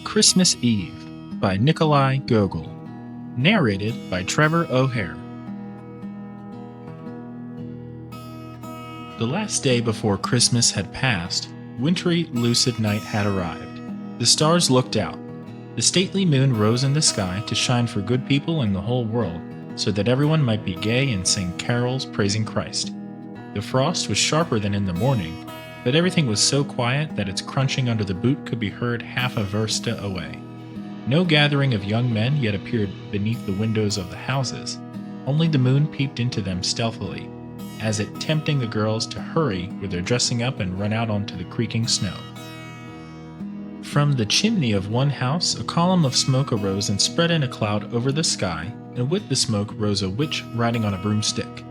Christmas Eve by Nikolai Gogol. Narrated by Trevor O'Hare. The last day before Christmas had passed, wintry, lucid night had arrived. The stars looked out. The stately moon rose in the sky to shine for good people in the whole world, so that everyone might be gay and sing carols praising Christ. The frost was sharper than in the morning, but everything was so quiet that its crunching under the boot could be heard half a versta away. No gathering of young men yet appeared beneath the windows of the houses. Only the moon peeped into them stealthily, as it tempting the girls to hurry with their dressing up and run out onto the creaking snow. From the chimney of one house a column of smoke arose and spread in a cloud over the sky, and with the smoke rose a witch riding on a broomstick.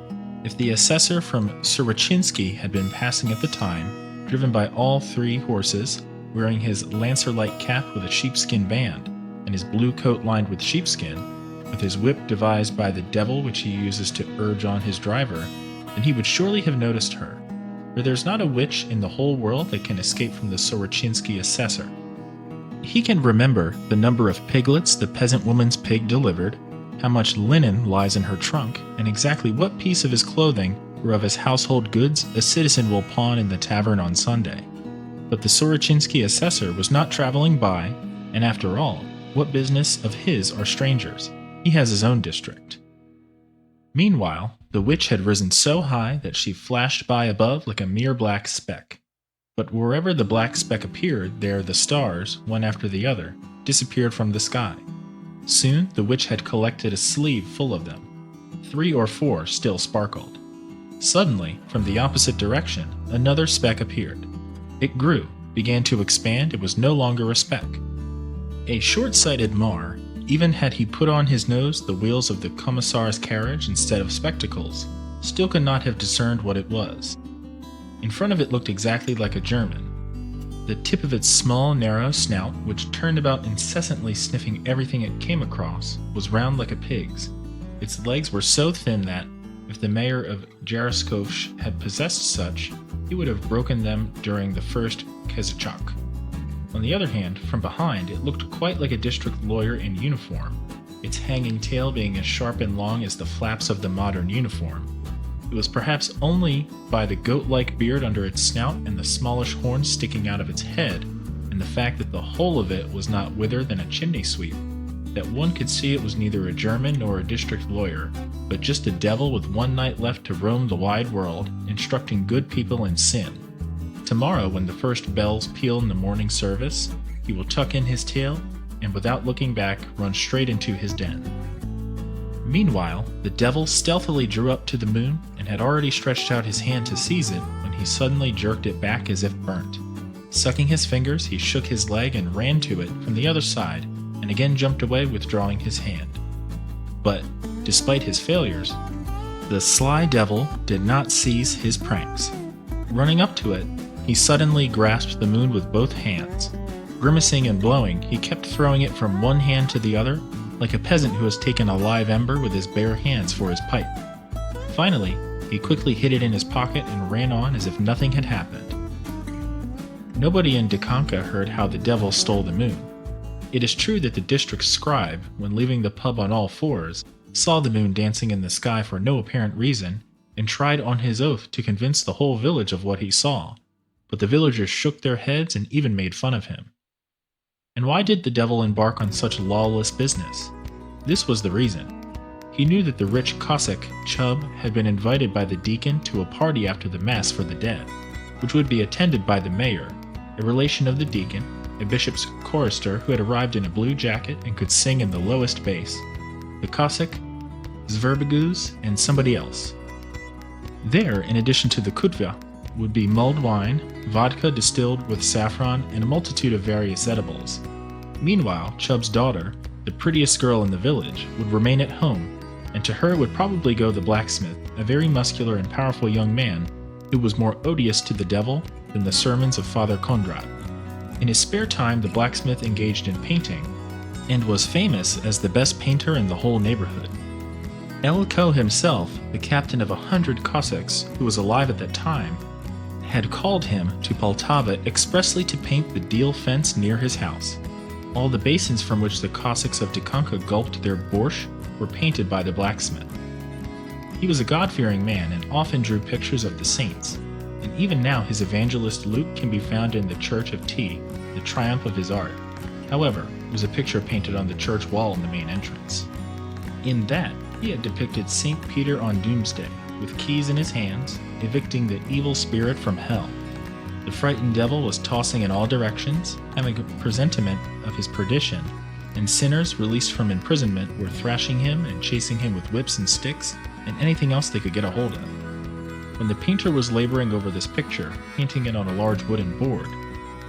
If the assessor from Surochinsky had been passing at the time, driven by all three horses, wearing his lancer-like cap with a sheepskin band, and his blue coat lined with sheepskin, with his whip devised by the devil which he uses to urge on his driver, then he would surely have noticed her, for there's not a witch in the whole world that can escape from the Surochinsky assessor. He can remember the number of piglets the peasant woman's pig delivered, how much linen lies in her trunk, and exactly what piece of his clothing or of his household goods a citizen will pawn in the tavern on Sunday. But the Surochinsky assessor was not traveling by, and after all, what business of his are strangers? He has his own district. Meanwhile, the witch had risen so high that she flashed by above like a mere black speck. But wherever the black speck appeared, there the stars, one after the other, disappeared from the sky. Soon the witch had collected a sleeve full of them. 3 or 4 still sparkled. Suddenly, from the opposite direction, another speck appeared. It grew, began to expand, it was no longer a speck. A short-sighted Mar, even had he put on his nose the wheels of the commissar's carriage instead of spectacles, still could not have discerned what it was. In front of it looked exactly like a German. The tip of its small, narrow snout, which turned about incessantly sniffing everything it came across, was round like a pig's. Its legs were so thin that, if the mayor of Jaroskovsk had possessed such, he would have broken them during the first Kezachok. On the other hand, from behind, it looked quite like a district lawyer in uniform, its hanging tail being as sharp and long as the flaps of the modern uniform. It was perhaps only by the goat-like beard under its snout and the smallish horns sticking out of its head, and the fact that the whole of it was not wither than a chimney sweep, that one could see it was neither a German nor a district lawyer, but just a devil with one night left to roam the wide world, instructing good people in sin. Tomorrow, when the first bells peal in the morning service, he will tuck in his tail, and without looking back, run straight into his den. Meanwhile, the devil stealthily drew up to the moon and had already stretched out his hand to seize it when he suddenly jerked it back as if burnt. Sucking his fingers, he shook his leg and ran to it from the other side, and again jumped away withdrawing his hand. But, despite his failures, the sly devil did not cease his pranks. Running up to it, he suddenly grasped the moon with both hands. Grimacing and blowing, he kept throwing it from one hand to the other, like a peasant who has taken a live ember with his bare hands for his pipe. Finally, he quickly hid it in his pocket and ran on as if nothing had happened. Nobody in Dikanka heard how the devil stole the moon. It is true that the district scribe, when leaving the pub on all fours, saw the moon dancing in the sky for no apparent reason, and tried on his oath to convince the whole village of what he saw, but the villagers shook their heads and even made fun of him. And why did the devil embark on such lawless business? This was the reason. He knew that the rich Cossack, Chub, had been invited by the deacon to a party after the Mass for the dead, which would be attended by the mayor, a relation of the deacon, a bishop's chorister who had arrived in a blue jacket and could sing in the lowest bass, the Cossack, Zverbaguz, and somebody else. There, in addition to the kutva, would be mulled wine, vodka distilled with saffron, and a multitude of various edibles. Meanwhile, Chub's daughter, the prettiest girl in the village, would remain at home, and to her would probably go the blacksmith, a very muscular and powerful young man who was more odious to the devil than the sermons of Father Konrad. In his spare time, the blacksmith engaged in painting, and was famous as the best painter in the whole neighborhood. Elko himself, the captain of 100 Cossacks, who was alive at that time, had called him to Poltava expressly to paint the deal fence near his house. All the basins from which the Cossacks of Tikhonka gulped their borscht were painted by the blacksmith. He was a God-fearing man and often drew pictures of the saints, and even now his evangelist Luke can be found in the Church of T, the triumph of his art. However, there was a picture painted on the church wall in the main entrance. In that, he had depicted St. Peter on Doomsday, with keys in his hands, evicting the evil spirit from hell. The frightened devil was tossing in all directions, having a presentiment of his perdition, and sinners released from imprisonment were thrashing him and chasing him with whips and sticks and anything else they could get a hold of. When the painter was laboring over this picture, painting it on a large wooden board,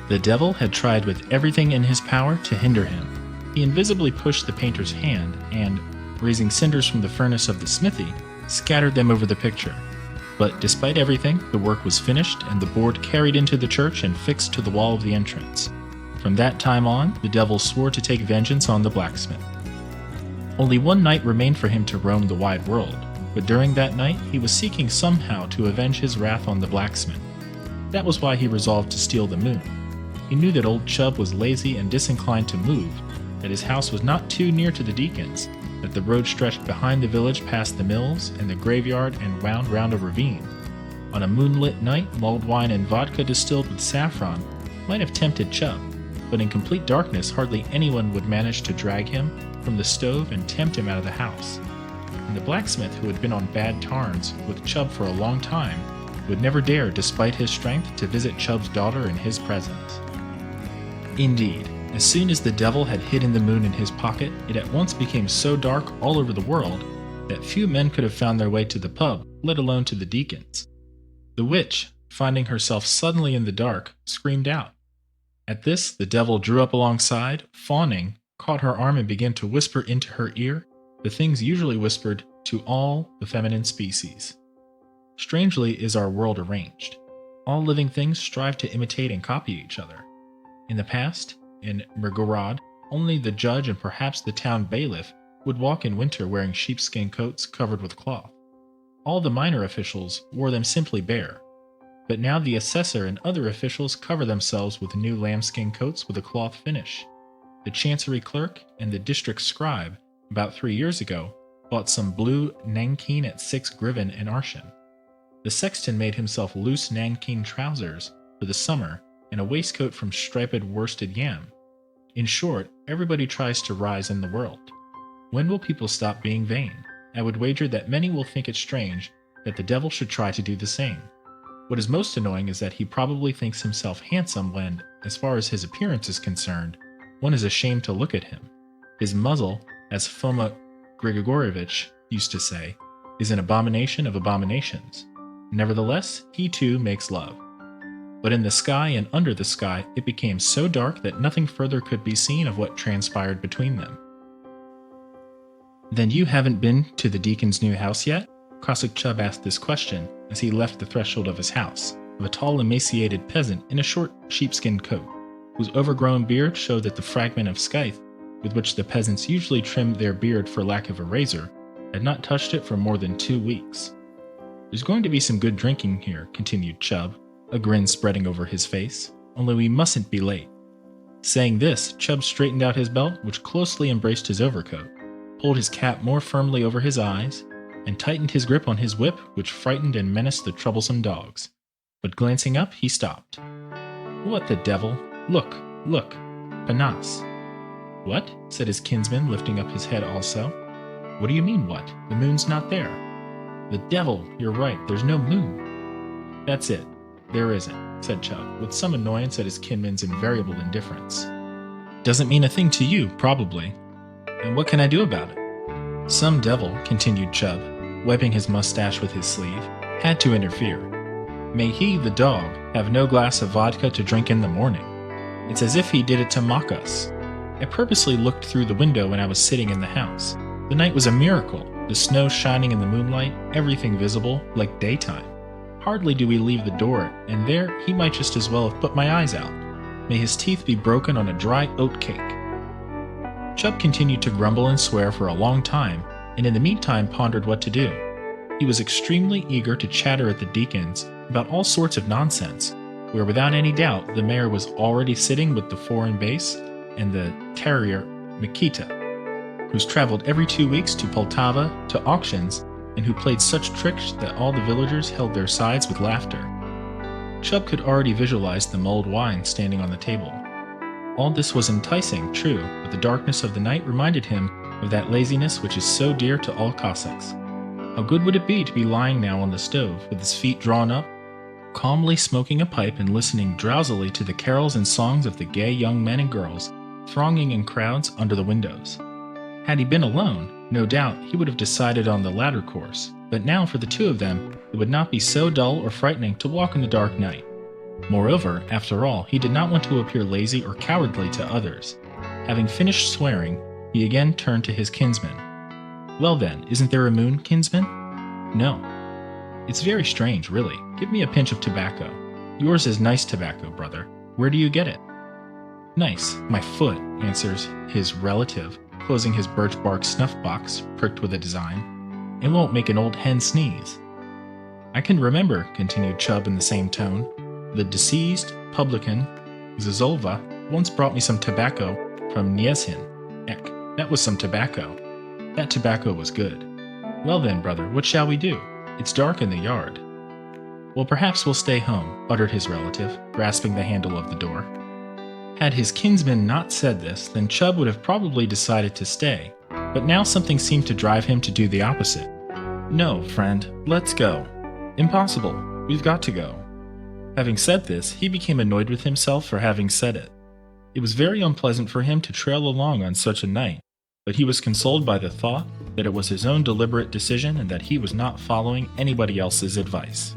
the devil had tried with everything in his power to hinder him. He invisibly pushed the painter's hand and, raising cinders from the furnace of the smithy, scattered them over the picture. But despite everything, the work was finished and the board carried into the church and fixed to the wall of the entrance. From that time on, the devil swore to take vengeance on the blacksmith. Only one night remained for him to roam the wide world, but during that night he was seeking somehow to avenge his wrath on the blacksmith. That was why he resolved to steal the moon. He knew that old Chub was lazy and disinclined to move, that his house was not too near to the deacons, that the road stretched behind the village past the mills and the graveyard and wound round a ravine. On a moonlit night, mulled wine and vodka distilled with saffron might have tempted Chub, but in complete darkness hardly anyone would manage to drag him from the stove and tempt him out of the house. And the blacksmith, who had been on bad terms with Chub for a long time, would never dare, despite his strength, to visit Chub's daughter in his presence. Indeed, as soon as the devil had hidden the moon in his pocket, it at once became so dark all over the world that few men could have found their way to the pub, let alone to the deacons. The witch, finding herself suddenly in the dark, screamed out. At this, the devil drew up alongside, fawning, caught her arm and began to whisper into her ear the things usually whispered to all the feminine species. Strangely is our world arranged. All living things strive to imitate and copy each other. In the past, in Mirgorod, only the judge and perhaps the town bailiff would walk in winter wearing sheepskin coats covered with cloth. All the minor officials wore them simply bare. But now the assessor and other officials cover themselves with new lambskin coats with a cloth finish. The chancery clerk and the district scribe, about 3 years ago, bought some blue nankeen at 6 griven in Arshin. The sexton made himself loose nankeen trousers for the summer and a waistcoat from striped worsted yam. In short, everybody tries to rise in the world. When will people stop being vain? I would wager that many will think it strange that the devil should try to do the same. What is most annoying is that he probably thinks himself handsome when, as far as his appearance is concerned, one is ashamed to look at him. His muzzle, as Foma Grigorievich used to say, is an abomination of abominations. Nevertheless, he too makes love. But in the sky and under the sky, it became so dark that nothing further could be seen of what transpired between them. Then you haven't been to the deacon's new house yet? Cossack Chub asked this question as he left the threshold of his house, of a tall emaciated peasant in a short sheepskin coat, whose overgrown beard showed that the fragment of scythe, with which the peasants usually trimmed their beard for lack of a razor, had not touched it for more than 2 weeks. There's going to be some good drinking here, continued Chub, a grin spreading over his face, only we mustn't be late. Saying this, Chub straightened out his belt, which closely embraced his overcoat, pulled his cap more firmly over his eyes, and tightened his grip on his whip, which frightened and menaced the troublesome dogs. But glancing up, he stopped. What the devil? Look, look, Panas. What? Said his kinsman, lifting up his head also. What do you mean, what? The moon's not there. The devil, you're right, there's no moon. That's it. There isn't, said Chub, with some annoyance at his kinsman's invariable indifference. Doesn't mean a thing to you, probably. And what can I do about it? Some devil, continued Chub, wiping his mustache with his sleeve, had to interfere. May he, the dog, have no glass of vodka to drink in the morning. It's as if he did it to mock us. I purposely looked through the window when I was sitting in the house. The night was a miracle, the snow shining in the moonlight, everything visible, like daytime. Hardly do we leave the door, and there he might just as well have put my eyes out. May his teeth be broken on a dry oat cake. Chub continued to grumble and swear for a long time, and in the meantime pondered what to do. He was extremely eager to chatter at the deacons about all sorts of nonsense, where without any doubt the mayor was already sitting with the foreign bass, and the terrier Mikita, who's traveled every 2 weeks to Poltava to auctions and who played such tricks that all the villagers held their sides with laughter. Chub could already visualize the mulled wine standing on the table. All this was enticing, true, but the darkness of the night reminded him of that laziness which is so dear to all Cossacks. How good would it be to be lying now on the stove, with his feet drawn up, calmly smoking a pipe and listening drowsily to the carols and songs of the gay young men and girls thronging in crowds under the windows. Had he been alone, no doubt he would have decided on the latter course, but now for the two of them, it would not be so dull or frightening to walk in the dark night. Moreover, after all, he did not want to appear lazy or cowardly to others. Having finished swearing, he again turned to his kinsman. "Well then, isn't there a moon, kinsman?" "No." "It's very strange, really. Give me a pinch of tobacco. Yours is nice tobacco, brother. Where do you get it?" "Nice. My foot," answers his relative, closing his birch bark snuff box, pricked with a design. "It won't make an old hen sneeze." "I can remember," continued Chub in the same tone, "the deceased publican, Zazolva, once brought me some tobacco from Niezhin. Eck, that was some tobacco. That tobacco was good. Well then, brother, what shall we do? It's dark in the yard." "Well, perhaps we'll stay home," uttered his relative, grasping the handle of the door. Had his kinsman not said this, then Chub would have probably decided to stay, but now something seemed to drive him to do the opposite. "No, friend, let's go." "Impossible. We've got to go." Having said this, he became annoyed with himself for having said it. It was very unpleasant for him to trail along on such a night, but he was consoled by the thought that it was his own deliberate decision and that he was not following anybody else's advice.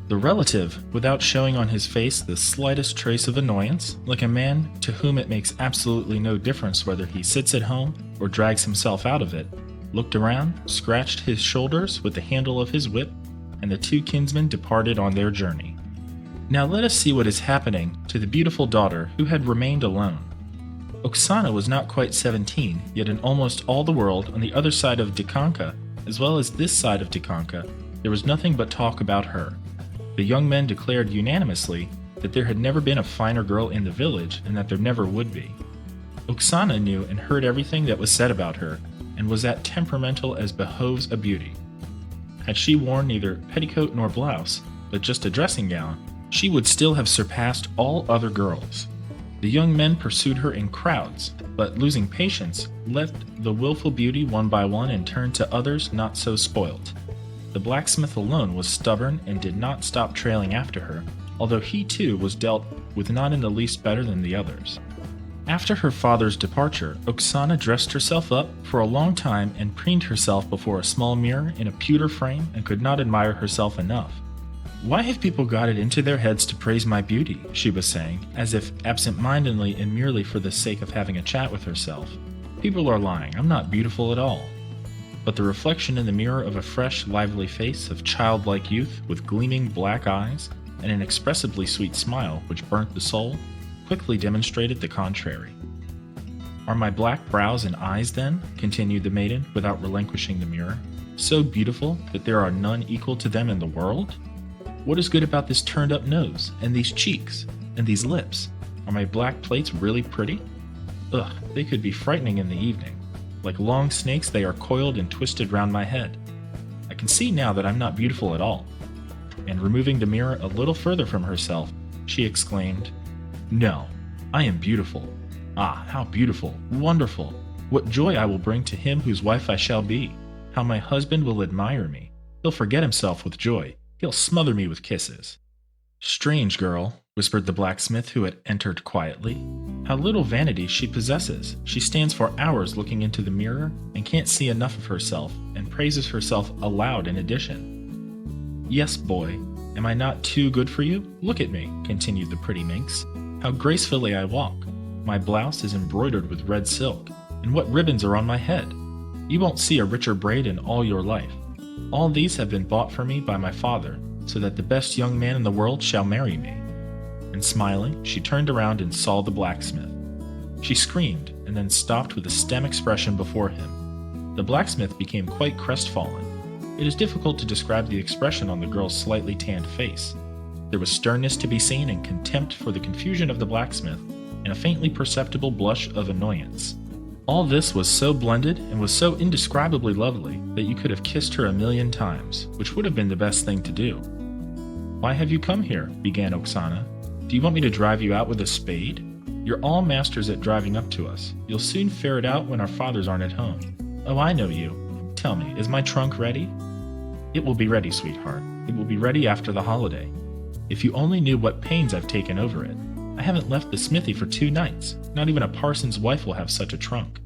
The relative, without showing on his face the slightest trace of annoyance, like a man to whom it makes absolutely no difference whether he sits at home or drags himself out of it, looked around, scratched his shoulders with the handle of his whip, and the two kinsmen departed on their journey. Now let us see what is happening to the beautiful daughter who had remained alone. Oksana was not quite 17, yet in almost all the world, on the other side of Dikanka, as well as this side of Dikanka, there was nothing but talk about her. The young men declared unanimously that there had never been a finer girl in the village and that there never would be. Oksana knew and heard everything that was said about her, and was as temperamental as behoves a beauty. Had she worn neither petticoat nor blouse, but just a dressing gown, she would still have surpassed all other girls. The young men pursued her in crowds, but losing patience, left the willful beauty one by one and turned to others not so spoilt. The blacksmith alone was stubborn and did not stop trailing after her, although he too was dealt with not in the least better than the others. After her father's departure, Oksana dressed herself up for a long time and preened herself before a small mirror in a pewter frame and could not admire herself enough. "Why have people got it into their heads to praise my beauty?" she was saying, as if absent-mindedly and merely for the sake of having a chat with herself. "People are lying. I'm not beautiful at all." But the reflection in the mirror of a fresh, lively face of childlike youth with gleaming black eyes and an inexpressibly sweet smile which burnt the soul quickly demonstrated the contrary. "Are my black brows and eyes, then," continued the maiden without relinquishing the mirror, "so beautiful that there are none equal to them in the world? What is good about this turned-up nose, and these cheeks, and these lips? Are my black plaits really pretty? Ugh, they could be frightening in the evening. Like long snakes, they are coiled and twisted round my head. I can see now that I'm not beautiful at all." And removing the mirror a little further from herself, she exclaimed, "No, I am beautiful. Ah, how beautiful, wonderful! What joy I will bring to him whose wife I shall be! How my husband will admire me! He'll forget himself with joy. He'll smother me with kisses." "Strange girl," whispered the blacksmith who had entered quietly. "How little vanity she possesses. She stands for hours looking into the mirror and can't see enough of herself, and praises herself aloud in addition." "Yes, boy. Am I not too good for you? Look at me," continued the pretty minx. "How gracefully I walk. My blouse is embroidered with red silk, and what ribbons are on my head! You won't see a richer braid in all your life. All these have been bought for me by my father, so that the best young man in the world shall marry me." And smiling, she turned around and saw the blacksmith. She screamed, and then stopped with a stern expression before him. The blacksmith became quite crestfallen. It is difficult to describe the expression on the girl's slightly tanned face. There was sternness to be seen and contempt for the confusion of the blacksmith, and a faintly perceptible blush of annoyance. All this was so blended and was so indescribably lovely that you could have kissed her 1,000,000 times, which would have been the best thing to do. "Why have you come here?" began Oksana. "Do you want me to drive you out with a spade? You're all masters at driving up to us. You'll soon ferret out when our fathers aren't at home. Oh, I know you. Tell me, is my trunk ready?" "It will be ready, sweetheart. It will be ready after the holiday. If you only knew what pains I've taken over it. I haven't left the smithy for 2 nights. Not even a parson's wife will have such a trunk.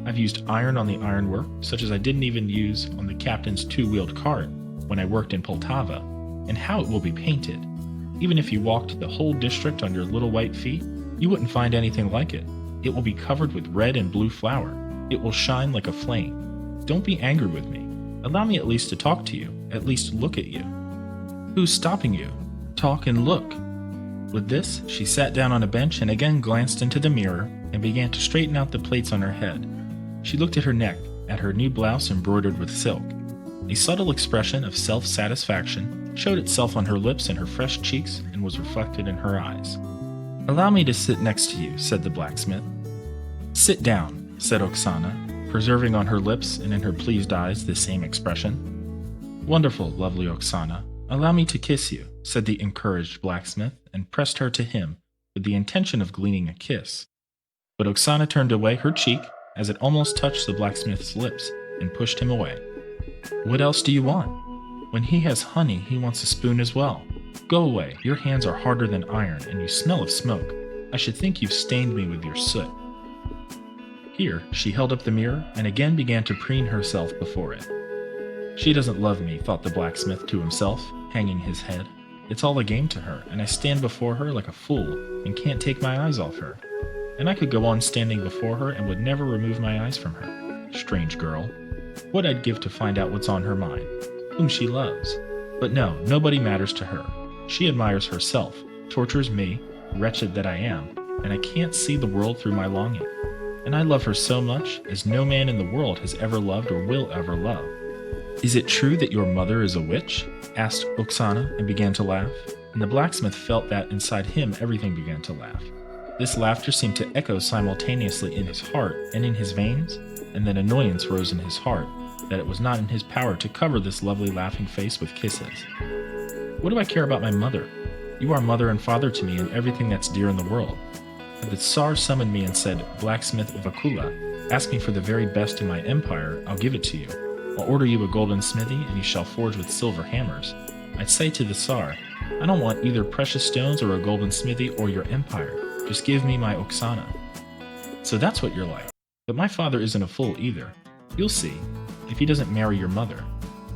I've used iron on the ironwork, such as I didn't even use on the captain's 2-wheeled cart when I worked in Poltava. And how it will be painted! Even if you walked the whole district on your little white feet, you wouldn't find anything like it. It will be covered with red and blue flour. It will shine like a flame. Don't be angry with me. Allow me at least to talk to you, at least look at you." "Who's stopping you? Talk and look." With this, she sat down on a bench and again glanced into the mirror and began to straighten out the plaits on her head. She looked at her neck, at her new blouse embroidered with silk. A subtle expression of self-satisfaction showed itself on her lips and her fresh cheeks and was reflected in her eyes. "Allow me to sit next to you," said the blacksmith. "Sit down," said Oksana, preserving on her lips and in her pleased eyes the same expression. "Wonderful, lovely Oksana. Allow me to kiss you," said the encouraged blacksmith, and pressed her to him, with the intention of gleaning a kiss. But Oksana turned away her cheek, as it almost touched the blacksmith's lips, and pushed him away. "What else do you want? When he has honey, he wants a spoon as well. Go away, your hands are harder than iron, and you smell of smoke. I should think you've stained me with your soot." Here, she held up the mirror, and again began to preen herself before it. "She doesn't love me," thought the blacksmith to himself, hanging his head. "It's all a game to her, and I stand before her like a fool, and can't take my eyes off her. And I could go on standing before her and would never remove my eyes from her. Strange girl. What I'd give to find out what's on her mind, whom she loves. But no, nobody matters to her. She admires herself, tortures me, wretched that I am, and I can't see the world through my longing. And I love her so much, as no man in the world has ever loved or will ever love." "Is it true that your mother is a witch?" asked Oksana, and began to laugh. And the blacksmith felt that inside him everything began to laugh. This laughter seemed to echo simultaneously in his heart and in his veins, and then annoyance rose in his heart, that it was not in his power to cover this lovely laughing face with kisses. "What do I care about my mother? You are mother and father to me and everything that's dear in the world. Had the Tsar summoned me and said, 'Blacksmith of Akula, ask me for the very best in my empire, I'll give it to you. I'll order you a golden smithy, and you shall forge with silver hammers,' I'd say to the Tsar, 'I don't want either precious stones or a golden smithy or your empire. Just give me my Oksana.' So that's what you're like. But my father isn't a fool either. You'll see, if he doesn't marry your mother,"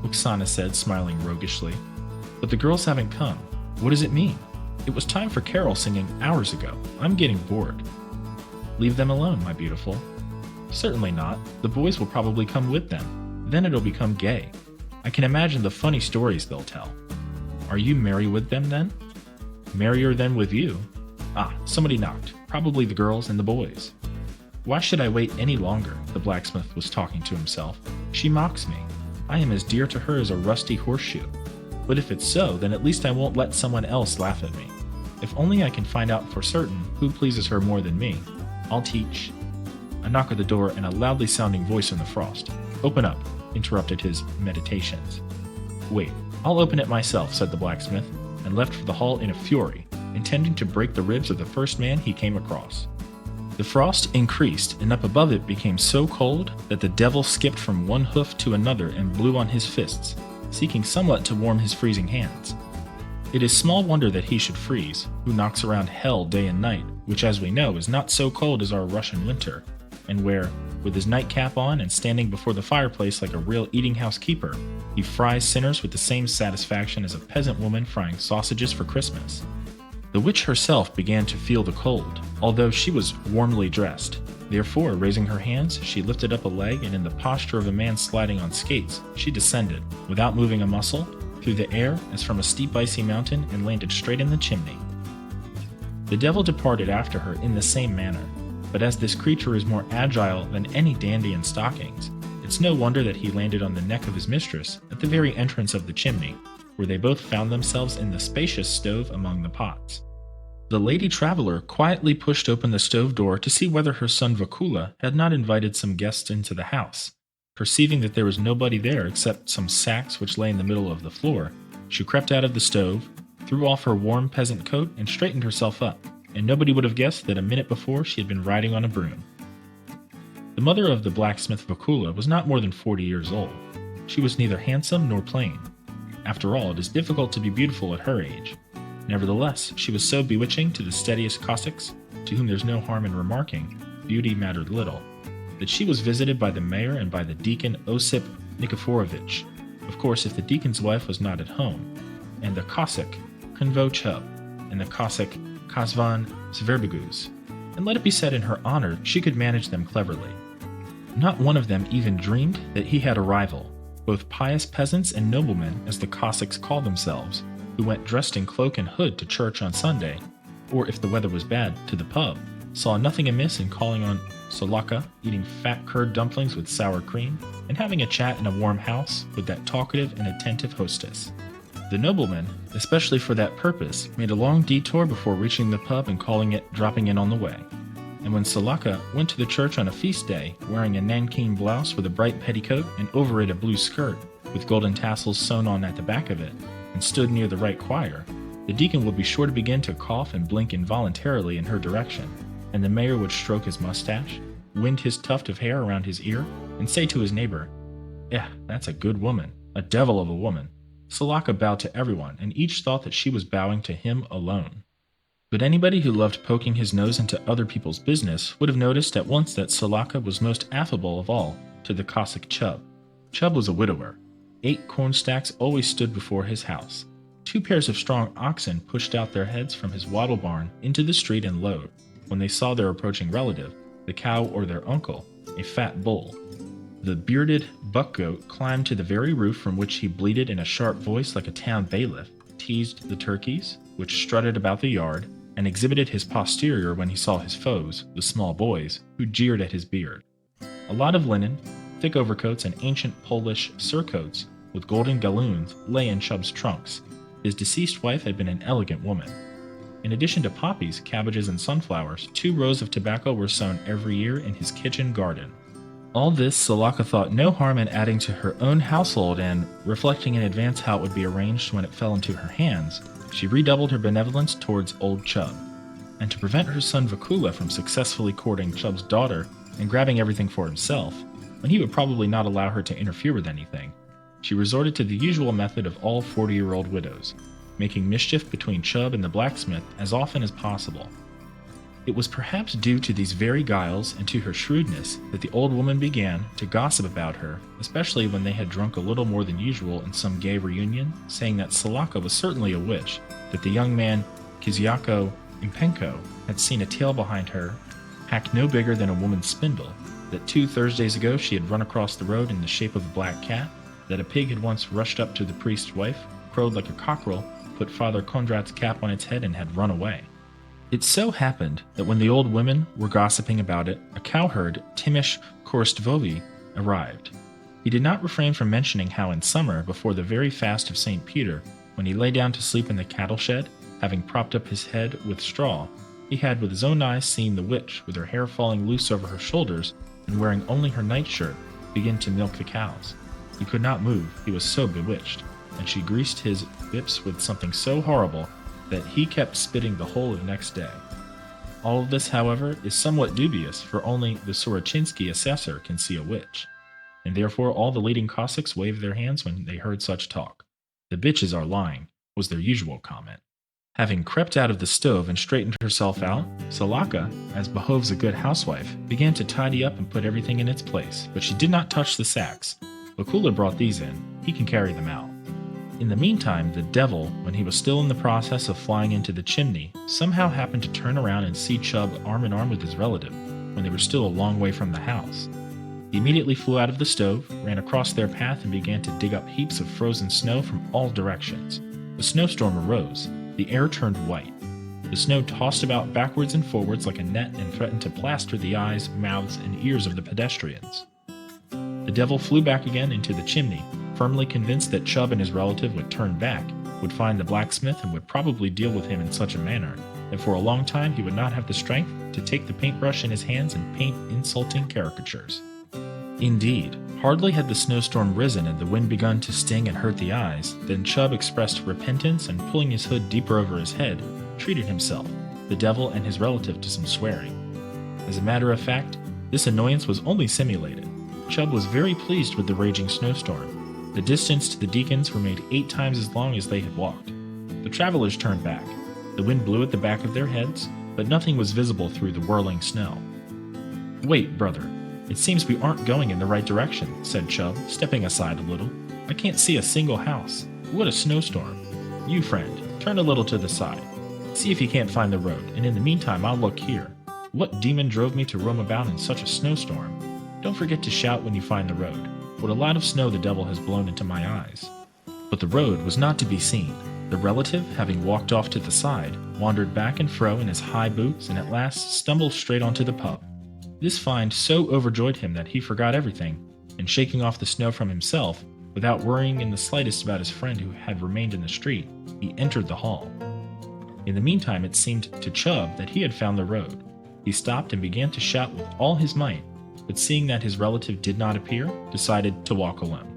Oksana said, smiling roguishly. "But the girls haven't come. What does it mean? It was time for carol singing hours ago. I'm getting bored." "Leave them alone, my beautiful." "Certainly not. The boys will probably come with them. Then it'll become gay. I can imagine the funny stories they'll tell." "Are you merry with them, then?" "Merrier than with you." Ah, somebody knocked. Probably the girls and the boys. "Why should I wait any longer?" the blacksmith was talking to himself. "She mocks me. I am as dear to her as a rusty horseshoe. But if it's so, then at least I won't let someone else laugh at me. If only I can find out for certain who pleases her more than me, I'll teach." A knock at the door and a loudly sounding voice in the frost. "Open up," interrupted his meditations. "Wait, I'll open it myself," said the blacksmith, and left for the hall in a fury, intending to break the ribs of the first man he came across. The frost increased, and up above it became so cold that the devil skipped from one hoof to another and blew on his fists, seeking somewhat to warm his freezing hands. It is small wonder that he should freeze, who knocks around hell day and night, which as we know is not so cold as our Russian winter, and where, with his nightcap on and standing before the fireplace like a real eating-house keeper, he fries sinners with the same satisfaction as a peasant woman frying sausages for Christmas. The witch herself began to feel the cold, although she was warmly dressed. Therefore, raising her hands, she lifted up a leg, and in the posture of a man sliding on skates, she descended, without moving a muscle, through the air as from a steep icy mountain, and landed straight in the chimney. The devil departed after her in the same manner, but as this creature is more agile than any dandy in stockings, it's no wonder that he landed on the neck of his mistress at the very entrance of the chimney, where they both found themselves in the spacious stove among the pots. The lady traveler quietly pushed open the stove door to see whether her son Vakula had not invited some guests into the house. Perceiving that there was nobody there except some sacks which lay in the middle of the floor, she crept out of the stove, threw off her warm peasant coat, and straightened herself up, and nobody would have guessed that a minute before she had been riding on a broom. The mother of the blacksmith Vakula was not more than 40 years old. She was neither handsome nor plain. After all, it is difficult to be beautiful at her age. Nevertheless, she was so bewitching to the steadiest Cossacks, to whom there's no harm in remarking, beauty mattered little, that she was visited by the mayor and by the deacon Osip Nikiforovitch, of course if the deacon's wife was not at home, and the Cossack Kunvo Chub, and the Cossack Kazvan Sverbeguz, and let it be said in her honor she could manage them cleverly. Not one of them even dreamed that he had a rival, both pious peasants and noblemen as the Cossacks called themselves, who went dressed in cloak and hood to church on Sunday, or if the weather was bad, to the pub, saw nothing amiss in calling on Solaka, eating fat curd dumplings with sour cream, and having a chat in a warm house with that talkative and attentive hostess. The nobleman, especially for that purpose, made a long detour before reaching the pub and calling it dropping in on the way. And when Solaka went to the church on a feast day, wearing a nankeen blouse with a bright petticoat and over it a blue skirt, with golden tassels sewn on at the back of it, and stood near the right choir, the deacon would be sure to begin to cough and blink involuntarily in her direction, and the mayor would stroke his mustache, wind his tuft of hair around his ear, and say to his neighbor, "Yeah, that's a good woman, a devil of a woman." Solaka bowed to everyone, and each thought that she was bowing to him alone. But anybody who loved poking his nose into other people's business would have noticed at once that Solaka was most affable of all to the Cossack Chub. Chub was a widower. 8 corn stacks always stood before his house. 2 pairs of strong oxen pushed out their heads from his wattle barn into the street and lowed, when they saw their approaching relative, the cow or their uncle, a fat bull. The bearded buck-goat climbed to the very roof from which he bleated in a sharp voice like a town bailiff, teased the turkeys, which strutted about the yard, and exhibited his posterior when he saw his foes, the small boys, who jeered at his beard. A lot of linen, thick overcoats, and ancient Polish surcoats with golden galloons lay in Chub's trunks. His deceased wife had been an elegant woman. In addition to poppies, cabbages, and sunflowers, 2 rows of tobacco were sown every year in his kitchen garden. All this Solaka thought no harm in adding to her own household, and, reflecting in advance how it would be arranged when it fell into her hands, she redoubled her benevolence towards old Chub. And to prevent her son Vakula from successfully courting Chub's daughter and grabbing everything for himself, when he would probably not allow her to interfere with anything, she resorted to the usual method of all 40-year-old widows, making mischief between Chub and the blacksmith as often as possible. It was perhaps due to these very guiles and to her shrewdness that the old woman began to gossip about her, especially when they had drunk a little more than usual in some gay reunion, saying that Solaka was certainly a witch, that the young man Kiziako Impenko had seen a tail behind her, hack no bigger than a woman's spindle, that 2 Thursdays ago she had run across the road in the shape of a black cat, that a pig had once rushed up to the priest's wife, crowed like a cockerel, put Father Kondrat's cap on its head, and had run away. It so happened that when the old women were gossiping about it, a cowherd, Timish Korostvovi, arrived. He did not refrain from mentioning how in summer, before the very fast of St. Peter, when he lay down to sleep in the cattle shed, having propped up his head with straw, he had with his own eyes seen the witch, with her hair falling loose over her shoulders and wearing only her nightshirt, begin to milk the cows. He could not move, he was so bewitched, and she greased his lips with something so horrible that he kept spitting the whole of next day. All of this, however, is somewhat dubious, for only the Sorochinsky assessor can see a witch, and therefore all the leading Cossacks waved their hands when they heard such talk. "The bitches are lying," was their usual comment. Having crept out of the stove and straightened herself out, Solaka, as behoves a good housewife, began to tidy up and put everything in its place, but she did not touch the sacks. Vakula brought these in, he can carry them out. In the meantime, the devil, when he was still in the process of flying into the chimney, somehow happened to turn around and see Chub arm in arm with his relative, when they were still a long way from the house. He immediately flew out of the stove, ran across their path, and began to dig up heaps of frozen snow from all directions. The snowstorm arose. The air turned white. The snow tossed about backwards and forwards like a net and threatened to plaster the eyes, mouths, and ears of the pedestrians. The devil flew back again into the chimney, firmly convinced that Chub and his relative would turn back, would find the blacksmith, and would probably deal with him in such a manner that for a long time he would not have the strength to take the paintbrush in his hands and paint insulting caricatures. Indeed, hardly had the snowstorm risen and the wind begun to sting and hurt the eyes, than Chub expressed repentance and, pulling his hood deeper over his head, treated himself, the devil, and his relative to some swearing. As a matter of fact, this annoyance was only simulated. Chub was very pleased with the raging snowstorm. The distance to the deacons remained 8 times as long as they had walked. The travelers turned back. The wind blew at the back of their heads, but nothing was visible through the whirling snow. "Wait, brother. It seems we aren't going in the right direction," said Chub, stepping aside a little. "I can't see a single house. What a snowstorm. You, friend, turn a little to the side. See if you can't find the road, and in the meantime I'll look here. What demon drove me to roam about in such a snowstorm? Don't forget to shout when you find the road. What a lot of snow the devil has blown into my eyes." But the road was not to be seen. The relative, having walked off to the side, wandered back and fro in his high boots and at last stumbled straight onto the pub. This find so overjoyed him that he forgot everything, and shaking off the snow from himself, without worrying in the slightest about his friend who had remained in the street, he entered the hall. In the meantime, it seemed to Chub that he had found the road. He stopped and began to shout with all his might, but seeing that his relative did not appear, decided to walk alone.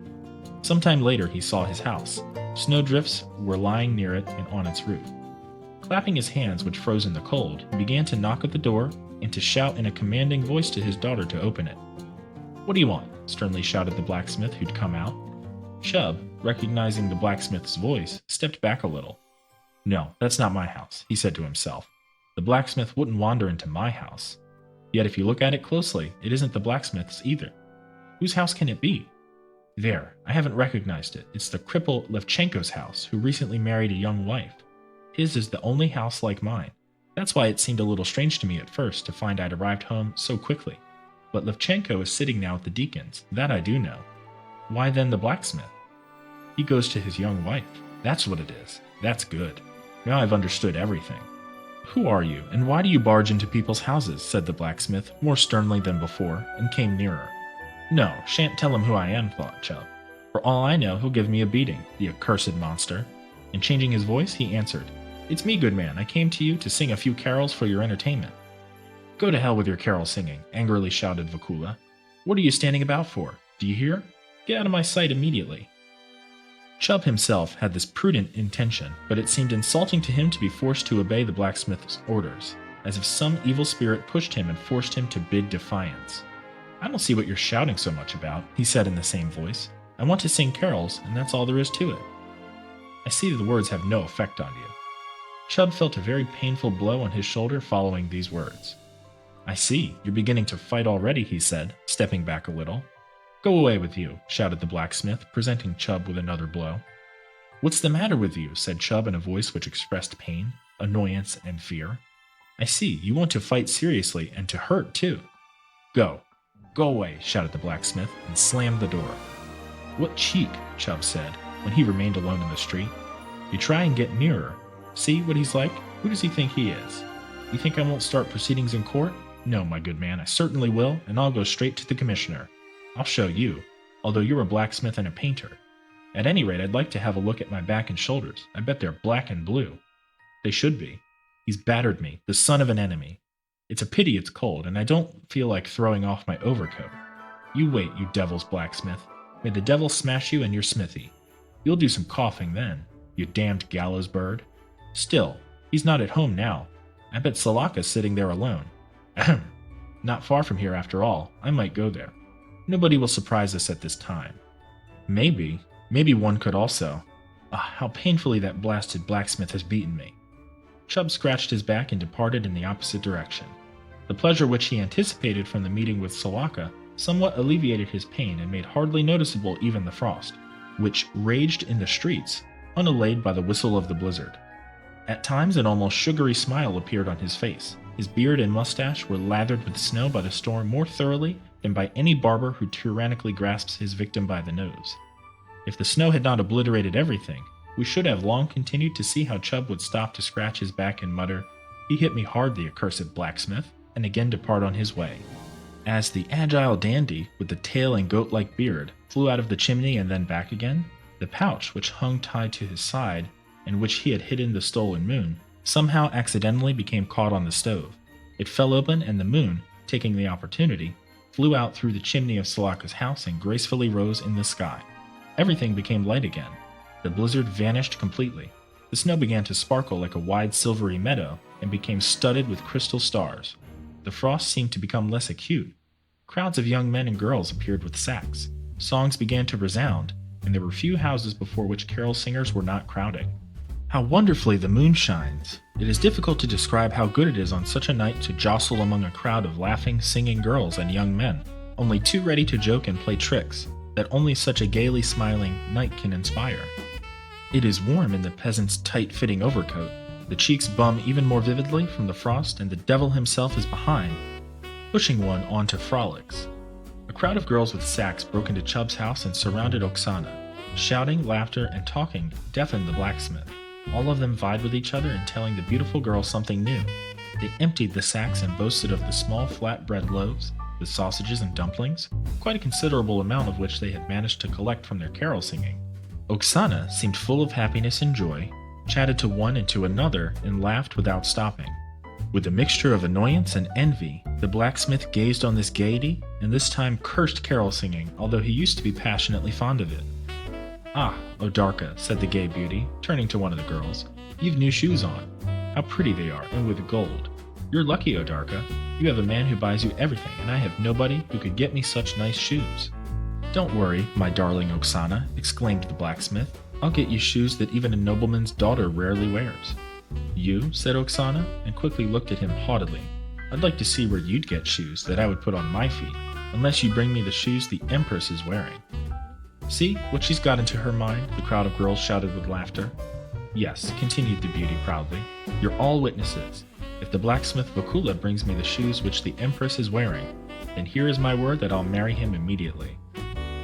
Some time later he saw his house. Snowdrifts were lying near it and on its roof. Clapping his hands, which froze in the cold, he began to knock at the door and to shout in a commanding voice to his daughter to open it. "What do you want?" sternly shouted the blacksmith who'd come out. Chub, recognizing the blacksmith's voice, stepped back a little. "No, that's not my house," he said to himself. "The blacksmith wouldn't wander into my house. Yet if you look at it closely, it isn't the blacksmith's either. Whose house can it be? There, I haven't recognized it. It's the cripple Levchenko's house, who recently married a young wife. His is the only house like mine. That's why it seemed a little strange to me at first to find I'd arrived home so quickly. But Levchenko is sitting now at the deacon's, that I do know. Why then the blacksmith? He goes to his young wife. That's what it is. That's good. Now I've understood everything." "Who are you, and why do you barge into people's houses?" said the blacksmith, more sternly than before, and came nearer. "No, shan't tell him who I am," thought Chub. "For all I know, he'll give me a beating, the accursed monster." And changing his voice, he answered, "It's me, good man. I came to you to sing a few carols for your entertainment." "Go to hell with your carol singing," angrily shouted Vakula. "What are you standing about for? Do you hear? Get out of my sight immediately." Chub himself had this prudent intention, but it seemed insulting to him to be forced to obey the blacksmith's orders, as if some evil spirit pushed him and forced him to bid defiance. "I don't see what you're shouting so much about," he said in the same voice. "I want to sing carols, and that's all there is to it." "I see the words have no effect on you." Chub felt a very painful blow on his shoulder following these words. "I see, you're beginning to fight already," he said, stepping back a little. "Go away with you," shouted the blacksmith, presenting Chub with another blow. "What's the matter with you?" said Chub in a voice which expressed pain, annoyance, and fear. "I see, you want to fight seriously, and to hurt, too." "Go. Go away," shouted the blacksmith, and slammed the door. "What cheek," Chub said, when he remained alone in the street. "You try and get nearer. See what he's like? Who does he think he is? You think I won't start proceedings in court? No, my good man, I certainly will, and I'll go straight to the commissioner. I'll show you, although you're a blacksmith and a painter. At any rate, I'd like to have a look at my back and shoulders. I bet they're black and blue. They should be. He's battered me, the son of an enemy. It's a pity it's cold, and I don't feel like throwing off my overcoat. You wait, you devil's blacksmith. May the devil smash you and your smithy. You'll do some coughing then, you damned gallows bird. Still, he's not at home now. I bet Salaka's sitting there alone. Ahem. Not far from here after all. I might go there. Nobody will surprise us at this time. Maybe one could also. Ah, how painfully that blasted blacksmith has beaten me." Chub scratched his back and departed in the opposite direction. The pleasure which he anticipated from the meeting with Salaka somewhat alleviated his pain and made hardly noticeable even the frost, which raged in the streets, unallayed by the whistle of the blizzard. At times an almost sugary smile appeared on his face. His beard and mustache were lathered with snow by the storm more thoroughly than by any barber who tyrannically grasps his victim by the nose. If the snow had not obliterated everything, we should have long continued to see how Chub would stop to scratch his back and mutter, "He hit me hard, the accursed blacksmith," and again depart on his way. As the agile dandy, with the tail and goat-like beard, flew out of the chimney and then back again, the pouch which hung tied to his side, and which he had hidden the stolen moon, somehow accidentally became caught on the stove. It fell open, and the moon, taking the opportunity, flew out through the chimney of Salaka's house and gracefully rose in the sky. Everything became light again. The blizzard vanished completely. The snow began to sparkle like a wide silvery meadow and became studded with crystal stars. The frost seemed to become less acute. Crowds of young men and girls appeared with sacks. Songs began to resound, and there were few houses before which carol singers were not crowding. How wonderfully the moon shines! It is difficult to describe how good it is on such a night to jostle among a crowd of laughing, singing girls and young men, only too ready to joke and play tricks that only such a gaily smiling night can inspire. It is warm in the peasant's tight-fitting overcoat. The cheeks bum even more vividly from the frost, and the devil himself is behind, pushing one on to frolics. A crowd of girls with sacks broke into Chubb's house and surrounded Oksana. Shouting, laughter, and talking deafened the blacksmith. All of them vied with each other in telling the beautiful girl something new. They emptied the sacks and boasted of the small flat-bread loaves, the sausages and dumplings, quite a considerable amount of which they had managed to collect from their carol singing. Oksana seemed full of happiness and joy, chatted to one and to another, and laughed without stopping. With a mixture of annoyance and envy, the blacksmith gazed on this gaiety, and this time cursed carol singing, although he used to be passionately fond of it. "Ah, Odarka," said the gay beauty, turning to one of the girls, "you've new shoes on. How pretty they are, and with gold. You're lucky, Odarka. You have a man who buys you everything, and I have nobody who could get me such nice shoes." "Don't worry, my darling Oksana," exclaimed the blacksmith. "I'll get you shoes that even a nobleman's daughter rarely wears." "You?" said Oksana, and quickly looked at him haughtily. "I'd like to see where you'd get shoes that I would put on my feet, unless you bring me the shoes the Empress is wearing." "See what she's got into her mind," the crowd of girls shouted with laughter. "Yes," continued the beauty proudly, "you're all witnesses. If the blacksmith Vakula brings me the shoes which the Empress is wearing, then here is my word that I'll marry him immediately."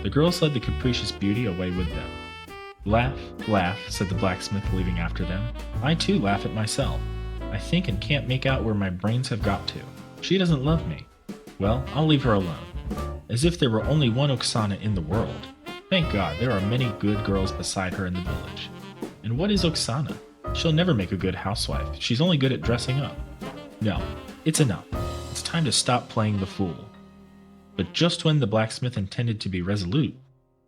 The girls led the capricious beauty away with them. "Laugh, laugh," said the blacksmith, leaving after them. "I too laugh at myself. I think and can't make out where my brains have got to. She doesn't love me. Well, I'll leave her alone. As if there were only one Oksana in the world. Thank God, there are many good girls beside her in the village. And what is Oksana? She'll never make a good housewife. She's only good at dressing up. No, it's enough. It's time to stop playing the fool." But just when the blacksmith intended to be resolute,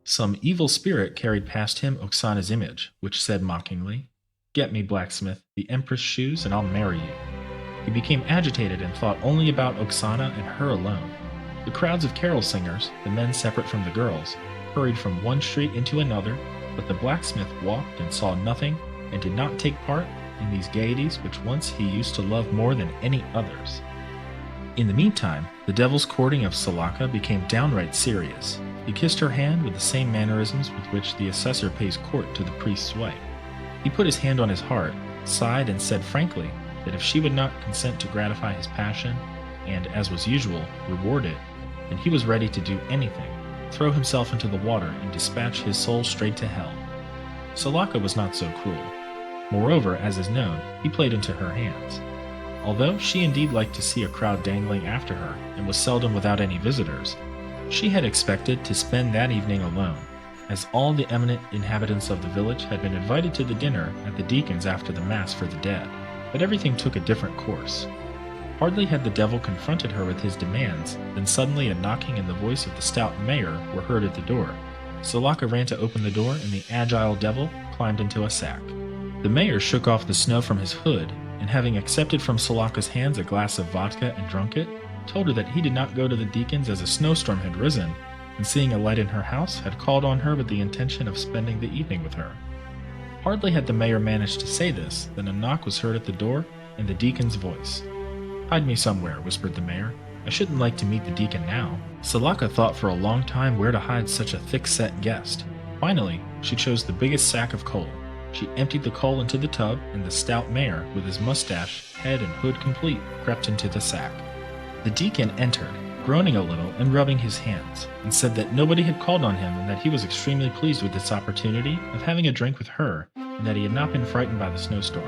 some evil spirit carried past him Oksana's image, which said mockingly, "Get me, blacksmith, the Empress' shoes, and I'll marry you." He became agitated and thought only about Oksana and her alone. The crowds of carol singers, the men separate from the girls, hurried from one street into another, but the blacksmith walked and saw nothing, and did not take part in these gaieties which once he used to love more than any others. In the meantime, the devil's courting of Salaka became downright serious. He kissed her hand with the same mannerisms with which the assessor pays court to the priest's wife. He put his hand on his heart, sighed, and said frankly that if she would not consent to gratify his passion, and, as was usual, reward it, then he was ready to do anything, throw himself into the water, and dispatch his soul straight to hell. Salaka was not so cruel. Moreover, as is known, he played into her hands. Although she indeed liked to see a crowd dangling after her, and was seldom without any visitors, she had expected to spend that evening alone, as all the eminent inhabitants of the village had been invited to the dinner at the deacon's after the Mass for the dead. But everything took a different course. Hardly had the devil confronted her with his demands, than suddenly a knocking and the voice of the stout mayor were heard at the door. Salaka ran to open the door, and the agile devil climbed into a sack. The mayor shook off the snow from his hood, and having accepted from Salaka's hands a glass of vodka and drunk it, told her that he did not go to the deacon's as a snowstorm had risen, and seeing a light in her house, had called on her with the intention of spending the evening with her. Hardly had the mayor managed to say this, than a knock was heard at the door, and the deacon's voice. "Hide me somewhere," whispered the mayor. "I shouldn't like to meet the deacon now." Salaka thought for a long time where to hide such a thick-set guest. Finally, she chose the biggest sack of coal. She emptied the coal into the tub, and the stout mayor, with his mustache, head, and hood complete, crept into the sack. The deacon entered, groaning a little and rubbing his hands, and said that nobody had called on him, and that he was extremely pleased with this opportunity of having a drink with her, and that he had not been frightened by the snowstorm.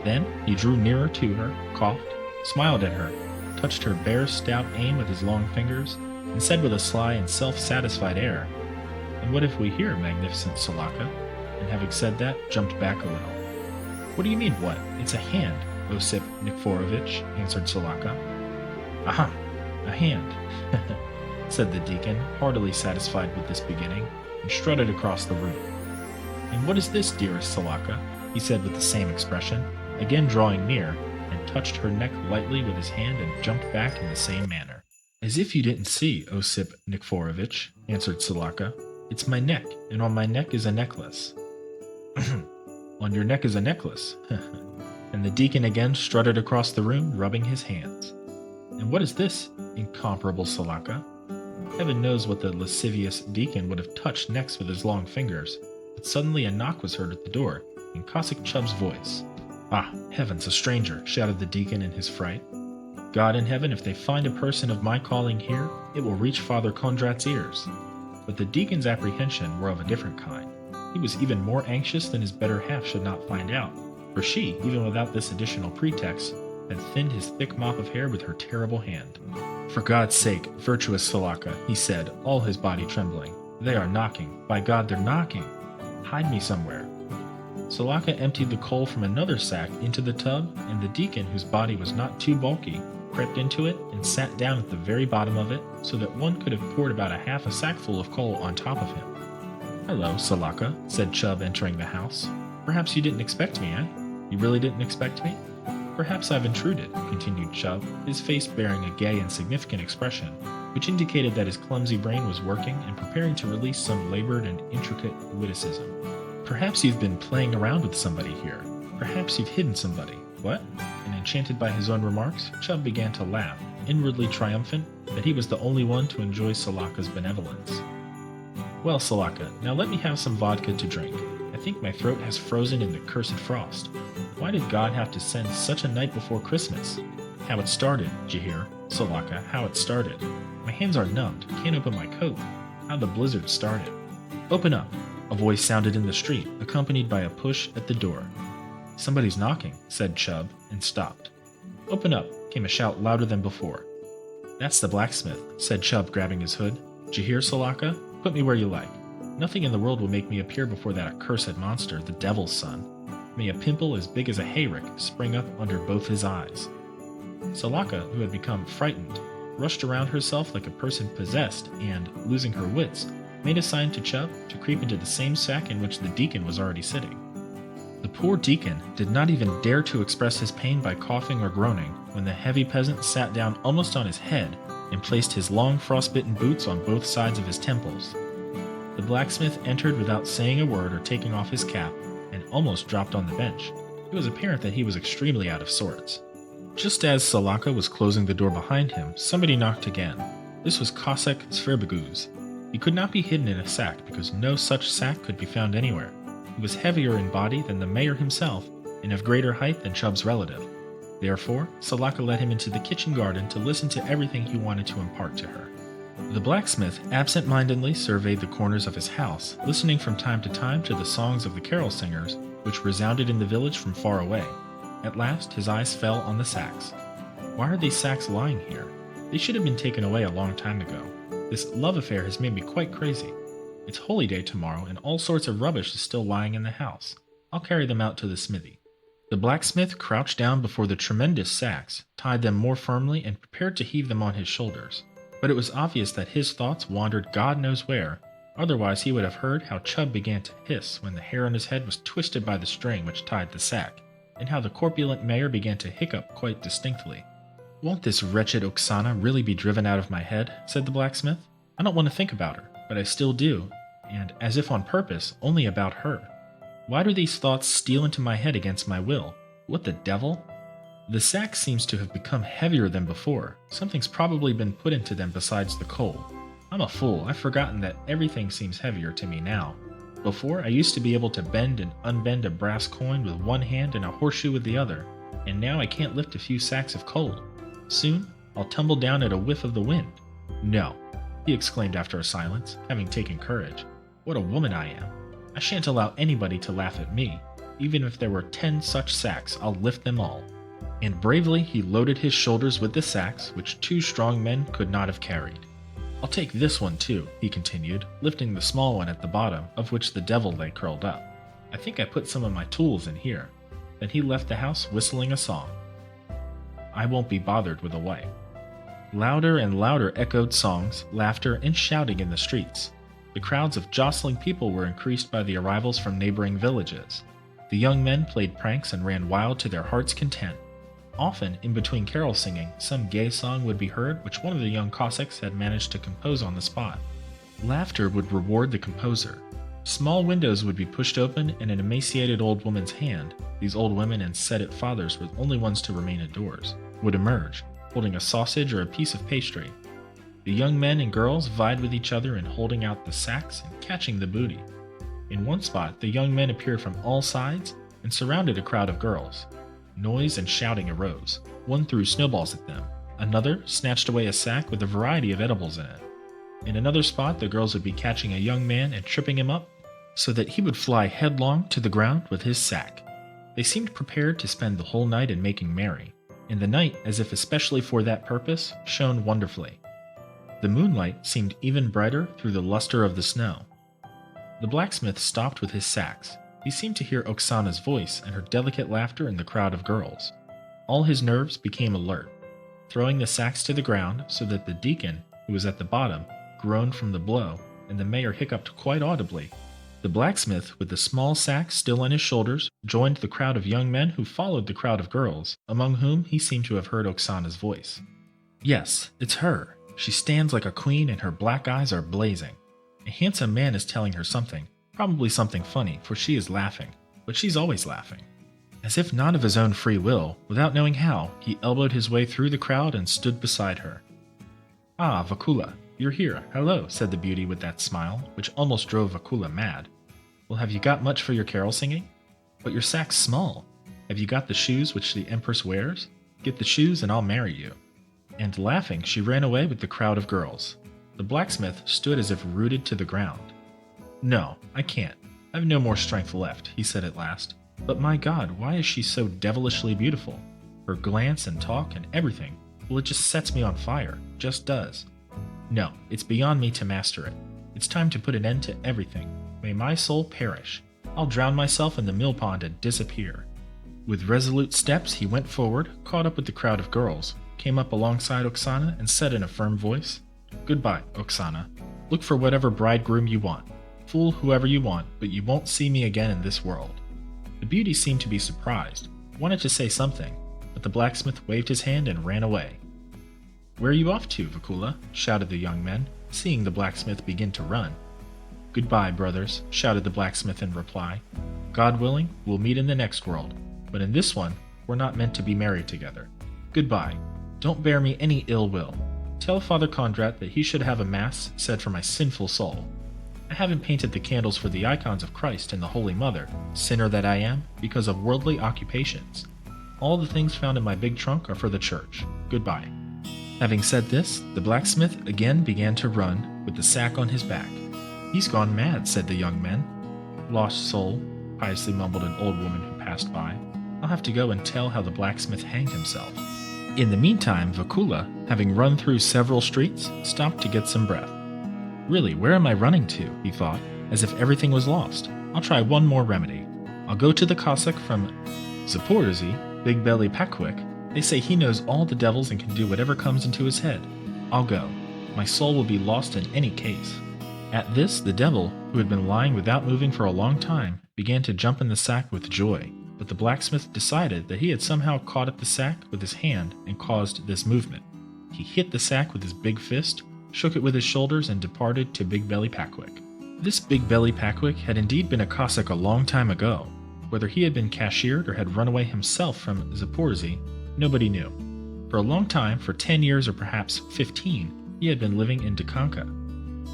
Then he drew nearer to her, coughed, smiled at her, touched her bare stout aim with his long fingers, and said with a sly and self-satisfied air, "And what if we hear, magnificent Salaka?" and having said that, jumped back a little. What do you mean, what? It's a hand, Osip Nikiforovich, answered Salaka. Aha, a hand, said the deacon, heartily satisfied with this beginning, and strutted across the room. And what is this, dearest Salaka? He said with the same expression, again drawing near, and touched her neck lightly with his hand and jumped back in the same manner. As if you didn't see, Osip Nikiforovich, answered Salaka. It's my neck, and on my neck is a necklace. On your neck is a necklace. And the deacon again strutted across the room, rubbing his hands. And what is this, incomparable Salaka? Heaven knows what the lascivious deacon would have touched next with his long fingers, but suddenly a knock was heard at the door, in Cossack Chubb's voice. Ah, heavens, a stranger, shouted the deacon in his fright. God in heaven, if they find a person of my calling here, it will reach Father Kondrat's ears. But the deacon's apprehension were of a different kind. He was even more anxious than his better half should not find out, for she, even without this additional pretext, had thinned his thick mop of hair with her terrible hand. For God's sake, virtuous Salaka, he said, all his body trembling. They are knocking. By God, they're knocking. Hide me somewhere. Salaka emptied the coal from another sack into the tub, and the deacon, whose body was not too bulky, crept into it and sat down at the very bottom of it, so that one could have poured about half a sackful of coal on top of him. Hello, Salaka, said Chubb, entering the house. Perhaps you didn't expect me, eh? You really didn't expect me? Perhaps I've intruded, continued Chubb, his face bearing a gay and significant expression, which indicated that his clumsy brain was working and preparing to release some labored and intricate witticism. Perhaps you've been playing around with somebody here. Perhaps you've hidden somebody. What? And enchanted by his own remarks, Chubb began to laugh, inwardly triumphant that he was the only one to enjoy Salaka's benevolence. Well, Salaka, now let me have some vodka to drink. I think my throat has frozen in the cursed frost. Why did God have to send such a night before Christmas? How it started, d'ye hear, Salaka, how it started. My hands are numbed, can't open my coat. How the blizzard started. Open up, a voice sounded in the street, accompanied by a push at the door. Somebody's knocking, said Chubb, and stopped. Open up, came a shout louder than before. That's the blacksmith, said Chubb, grabbing his hood. D'ye hear, Salaka? Put me where you like. Nothing in the world will make me appear before that accursed monster, the devil's son. May a pimple as big as a hayrick spring up under both his eyes. Salaka, who had become frightened, rushed around herself like a person possessed and, losing her wits, made a sign to Chubb to creep into the same sack in which the deacon was already sitting. The poor deacon did not even dare to express his pain by coughing or groaning when the heavy peasant sat down almost on his head and placed his long frostbitten boots on both sides of his temples. The blacksmith entered without saying a word or taking off his cap, and almost dropped on the bench. It was apparent that he was extremely out of sorts. Just as Salaka was closing the door behind him, somebody knocked again. This was Cossack Svirbaguz. He could not be hidden in a sack because no such sack could be found anywhere. He was heavier in body than the mayor himself, and of greater height than Chubb's relative. Therefore, Salaka led him into the kitchen garden to listen to everything he wanted to impart to her. The blacksmith absent-mindedly surveyed the corners of his house, listening from time to time to the songs of the carol singers, which resounded in the village from far away. At last, his eyes fell on the sacks. Why are these sacks lying here? They should have been taken away a long time ago. This love affair has made me quite crazy. It's Holy Day tomorrow, and all sorts of rubbish is still lying in the house. I'll carry them out to the smithy. The blacksmith crouched down before the tremendous sacks, tied them more firmly, and prepared to heave them on his shoulders. But it was obvious that his thoughts wandered God knows where, otherwise he would have heard how Chubb began to hiss when the hair on his head was twisted by the string which tied the sack, and how the corpulent mayor began to hiccup quite distinctly. Won't this wretched Oksana really be driven out of my head? Said the blacksmith. I don't want to think about her, but I still do, and, as if on purpose, only about her. Why do these thoughts steal into my head against my will? What the devil? The sack seems to have become heavier than before. Something's probably been put into them besides the coal. I'm a fool. I've forgotten that everything seems heavier to me now. Before, I used to be able to bend and unbend a brass coin with one hand and a horseshoe with the other, and now I can't lift a few sacks of coal. Soon, I'll tumble down at a whiff of the wind. No, he exclaimed after a silence, having taken courage. What a woman I am. I shan't allow anybody to laugh at me. Even if there were 10 such sacks, I'll lift them all. And bravely he loaded his shoulders with the sacks which 2 strong men could not have carried. I'll take this one too, he continued, lifting the small one at the bottom, of which the devil lay curled up. I think I put some of my tools in here. Then he left the house whistling a song. I won't be bothered with a wife. Louder and louder echoed songs, laughter, and shouting in the streets. The crowds of jostling people were increased by the arrivals from neighboring villages. The young men played pranks and ran wild to their heart's content. Often, in between carol singing, some gay song would be heard which one of the young Cossacks had managed to compose on the spot. Laughter would reward the composer. Small windows would be pushed open and an emaciated old woman's hand, these old women and sedate fathers were the only ones to remain indoors, would emerge, holding a sausage or a piece of pastry. The young men and girls vied with each other in holding out the sacks and catching the booty. In one spot, the young men appeared from all sides and surrounded a crowd of girls. Noise and shouting arose. One threw snowballs at them. Another snatched away a sack with a variety of edibles in it. In another spot, the girls would be catching a young man and tripping him up so that he would fly headlong to the ground with his sack. They seemed prepared to spend the whole night in making merry, and the night, as if especially for that purpose, shone wonderfully. The moonlight seemed even brighter through the luster of the snow. The blacksmith stopped with his sacks. He seemed to hear Oksana's voice and her delicate laughter in the crowd of girls. All his nerves became alert, throwing the sacks to the ground so that the deacon, who was at the bottom, groaned from the blow, and the mayor hiccuped quite audibly. The blacksmith, with the small sack still on his shoulders, joined the crowd of young men who followed the crowd of girls, among whom he seemed to have heard Oksana's voice. Yes, it's her. She stands like a queen and her black eyes are blazing. A handsome man is telling her something, probably something funny, for she is laughing, but she's always laughing. As if not of his own free will, without knowing how, he elbowed his way through the crowd and stood beside her. Ah, Vakula, you're here. Hello, said the beauty with that smile, which almost drove Vakula mad. Well, have you got much for your carol singing? But your sack's small. Have you got the shoes which the empress wears? Get the shoes and I'll marry you. And laughing, she ran away with the crowd of girls. The blacksmith stood as if rooted to the ground. No, I can't. I've no more strength left, he said at last. But my God, why is she so devilishly beautiful? Her glance and talk and everything, well, it just sets me on fire, just does. No, it's beyond me to master it. It's time to put an end to everything. May my soul perish. I'll drown myself in the mill pond and disappear. With resolute steps, he went forward, caught up with the crowd of girls, came up alongside Oksana and said in a firm voice, Goodbye, Oksana. Look for whatever bridegroom you want. Fool whoever you want, but you won't see me again in this world. The beauty seemed to be surprised, wanted to say something, but the blacksmith waved his hand and ran away. Where are you off to, Vakula? Shouted the young men, seeing the blacksmith begin to run. Goodbye, brothers, shouted the blacksmith in reply. God willing, we'll meet in the next world, but in this one, we're not meant to be married together. Goodbye. Don't bear me any ill will. Tell Father Kondrat that he should have a mass said for my sinful soul. I haven't painted the candles for the icons of Christ and the Holy Mother, sinner that I am, because of worldly occupations. All the things found in my big trunk are for the church. Goodbye. Having said this, the blacksmith again began to run, with the sack on his back. He's gone mad, said the young men. Lost soul, piously mumbled an old woman who passed by. I'll have to go and tell how the blacksmith hanged himself. In the meantime, Vakula, having run through several streets, stopped to get some breath. Really, where am I running to? He thought, as if everything was lost. I'll try one more remedy. I'll go to the Cossack from Zaporozhye, Big Belly Pakwik. They say he knows all the devils and can do whatever comes into his head. I'll go. My soul will be lost in any case. At this, the devil, who had been lying without moving for a long time, began to jump in the sack with joy, but the blacksmith decided that he had somehow caught at the sack with his hand and caused this movement. He hit the sack with his big fist, shook it with his shoulders, and departed to Big Belly Pakwik. This Big Belly Pakwik had indeed been a Cossack a long time ago. Whether he had been cashiered or had run away himself from Zaporozhye, nobody knew. For a long time, for 10 years or perhaps 15, he had been living in Dikanka.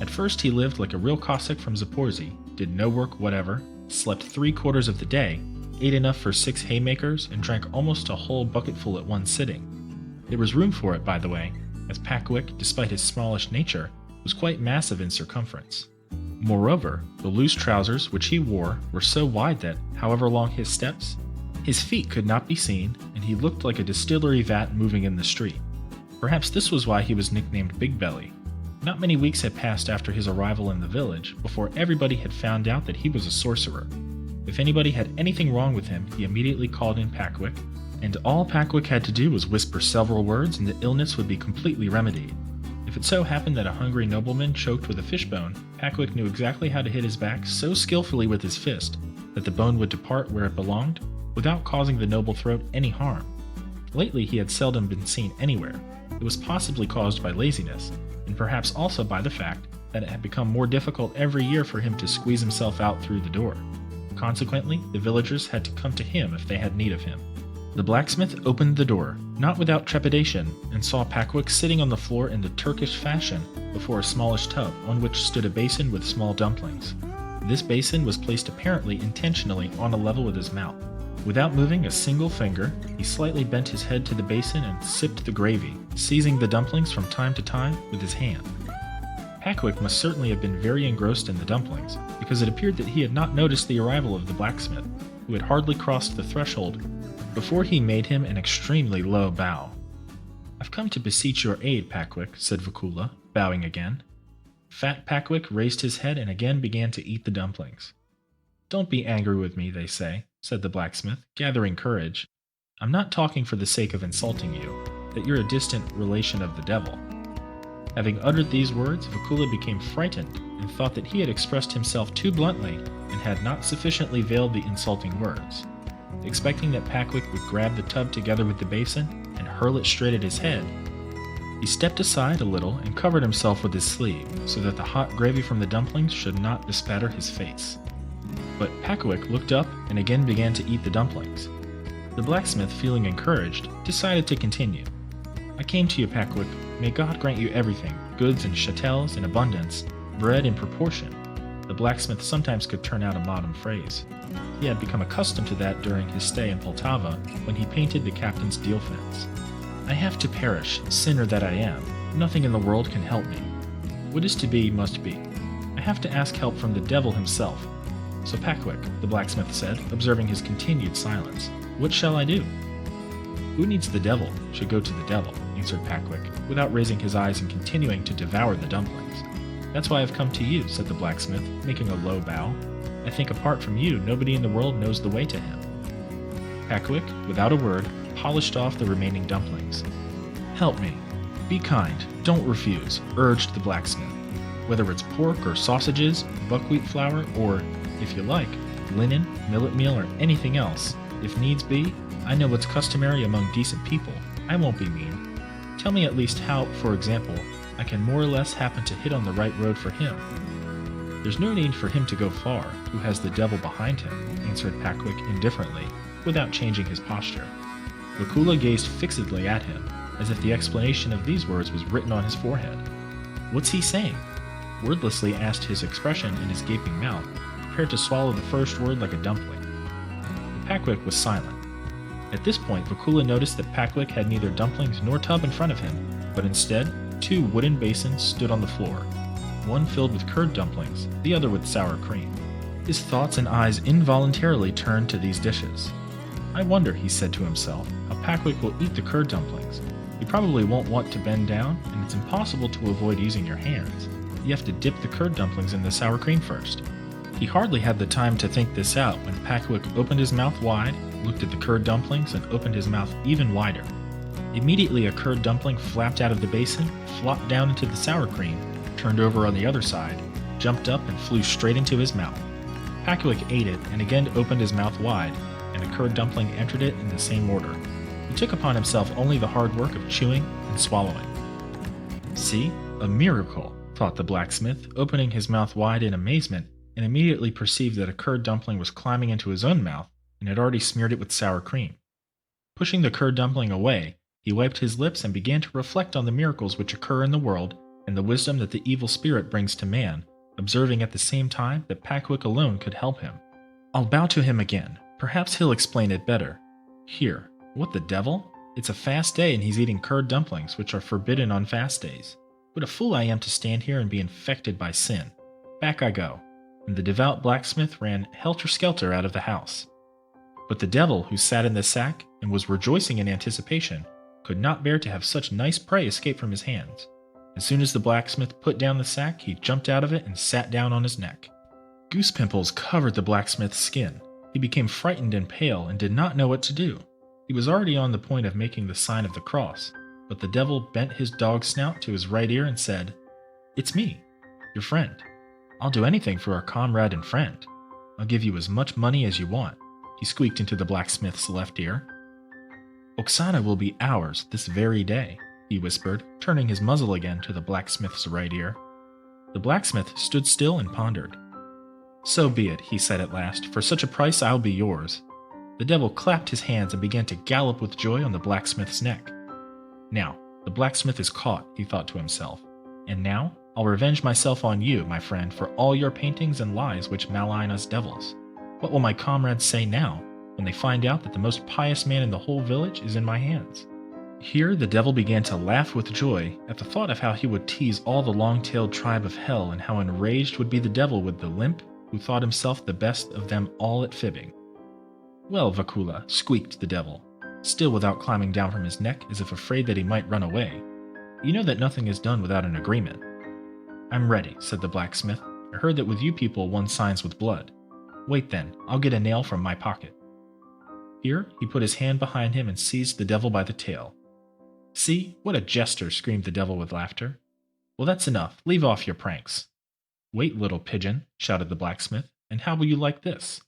At first he lived like a real Cossack from Zaporozhye, did no work whatever, slept 3/4 of the day, ate enough for 6 haymakers, and drank almost a whole bucketful at one sitting. There was room for it, by the way, as Pakwik, despite his smallish nature, was quite massive in circumference. Moreover, the loose trousers which he wore were so wide that, however long his steps, his feet could not be seen, and he looked like a distillery vat moving in the street. Perhaps this was why he was nicknamed Big Belly. Not many weeks had passed after his arrival in the village before everybody had found out that he was a sorcerer. If anybody had anything wrong with him, he immediately called in Packwick, and all Packwick had to do was whisper several words and the illness would be completely remedied. If it so happened that a hungry nobleman choked with a fishbone, Packwick knew exactly how to hit his back so skillfully with his fist that the bone would depart where it belonged without causing the noble throat any harm. Lately he had seldom been seen anywhere. It was possibly caused by laziness, and perhaps also by the fact that it had become more difficult every year for him to squeeze himself out through the door. Consequently, the villagers had to come to him if they had need of him. The blacksmith opened the door, not without trepidation, and saw Packwick sitting on the floor in the Turkish fashion before a smallish tub on which stood a basin with small dumplings. This basin was placed apparently intentionally on a level with his mouth. Without moving a single finger, he slightly bent his head to the basin and sipped the gravy, seizing the dumplings from time to time with his hand. Packwick must certainly have been very engrossed in the dumplings, because it appeared that he had not noticed the arrival of the blacksmith, who had hardly crossed the threshold before he made him an extremely low bow. "I've come to beseech your aid, Packwick," said Vakula, bowing again. Fat Packwick raised his head and again began to eat the dumplings. "Don't be angry with me, they say," said the blacksmith, gathering courage. "I'm not talking for the sake of insulting you, that you're a distant relation of the devil." Having uttered these words, Vakula became frightened and thought that he had expressed himself too bluntly and had not sufficiently veiled the insulting words. Expecting that Packwick would grab the tub together with the basin and hurl it straight at his head, he stepped aside a little and covered himself with his sleeve so that the hot gravy from the dumplings should not bespatter his face. But Packwick looked up and again began to eat the dumplings. The blacksmith, feeling encouraged, decided to continue. "I came to you, Packwick. May God grant you everything, goods and chattels in abundance, bread in proportion." The blacksmith sometimes could turn out a modern phrase. He had become accustomed to that during his stay in Poltava when he painted the captain's deal fence. "I have to perish, sinner that I am. Nothing in the world can help me. What is to be must be. I have to ask help from the devil himself. So Packwick," the blacksmith said, observing his continued silence, "what shall I do?" "Who needs the devil should go to the devil," answered Packwick, without raising his eyes and continuing to devour the dumplings. "That's why I've come to you," said the blacksmith, making a low bow. "I think apart from you, nobody in the world knows the way to him." Packwick, without a word, polished off the remaining dumplings. "Help me. Be kind. Don't refuse," urged the blacksmith. "Whether it's pork or sausages, buckwheat flour, or, if you like, linen, millet meal, or anything else, if needs be, I know what's customary among decent people. I won't be mean. Tell me at least how, for example, I can more or less happen to hit on the right road for him." "There's no need for him to go far, who has the devil behind him," answered Packwick indifferently, without changing his posture. Vakula gazed fixedly at him, as if the explanation of these words was written on his forehead. "What's he saying?" Wordlessly asked his expression in his gaping mouth, prepared to swallow the first word like a dumpling. But Packwick was silent. At this point, Vakula noticed that Packwick had neither dumplings nor tub in front of him, but instead, two wooden basins stood on the floor, one filled with curd dumplings, the other with sour cream. His thoughts and eyes involuntarily turned to these dishes. "I wonder," he said to himself, "how Packwick will eat the curd dumplings. He probably won't want to bend down, and it's impossible to avoid using your hands. You have to dip the curd dumplings in the sour cream first." He hardly had the time to think this out when Packwick opened his mouth wide, looked at the curd dumplings, and opened his mouth even wider. Immediately a curd dumpling flapped out of the basin, flopped down into the sour cream, turned over on the other side, jumped up, and flew straight into his mouth. Packwick ate it and again opened his mouth wide, and a curd dumpling entered it in the same order. He took upon himself only the hard work of chewing and swallowing. "See? A miracle," thought the blacksmith, opening his mouth wide in amazement, and immediately perceived that a curd dumpling was climbing into his own mouth and had already smeared it with sour cream. Pushing the curd dumpling away, he wiped his lips and began to reflect on the miracles which occur in the world and the wisdom that the evil spirit brings to man, observing at the same time that Packwick alone could help him. "I'll bow to him again. Perhaps he'll explain it better. Here, what the devil? It's a fast day and he's eating curd dumplings, which are forbidden on fast days. What a fool I am to stand here and be infected by sin. Back I go." And the devout blacksmith ran helter-skelter out of the house. But the devil, who sat in the sack and was rejoicing in anticipation, could not bear to have such nice prey escape from his hands. As soon as the blacksmith put down the sack, he jumped out of it and sat down on his neck. Goose pimples covered the blacksmith's skin, He became frightened and pale and did not know what to do. He was already on the point of making the sign of the cross, but the devil bent his dog snout to his right ear and said, "It's me, your friend. I'll do anything for our comrade and friend. I'll give you as much money as you want," he squeaked into the blacksmith's left ear. "Oksana will be ours this very day," he whispered, turning his muzzle again to the blacksmith's right ear. The blacksmith stood still and pondered. "So be it," he said at last. "For such a price I'll be yours." The devil clapped his hands and began to gallop with joy on the blacksmith's neck. "Now, the blacksmith is caught," he thought to himself. "And now I'll revenge myself on you, my friend, for all your paintings and lies which malign us devils. What will my comrades say now, when they find out that the most pious man in the whole village is in my hands?" Here the devil began to laugh with joy at the thought of how he would tease all the long-tailed tribe of hell, and how enraged would be the devil with the limp, who thought himself the best of them all at fibbing. "Well, Vakula," squeaked the devil, still without climbing down from his neck as if afraid that he might run away. "You know that nothing is done without an agreement." "I'm ready," said the blacksmith. "I heard that with you people one signs with blood. Wait then, I'll get a nail from my pocket." Here he put his hand behind him and seized the devil by the tail. "See, what a jester!" screamed the devil with laughter. "Well, that's enough. Leave off your pranks." "Wait, little pigeon," shouted the blacksmith, "and how will you like this?"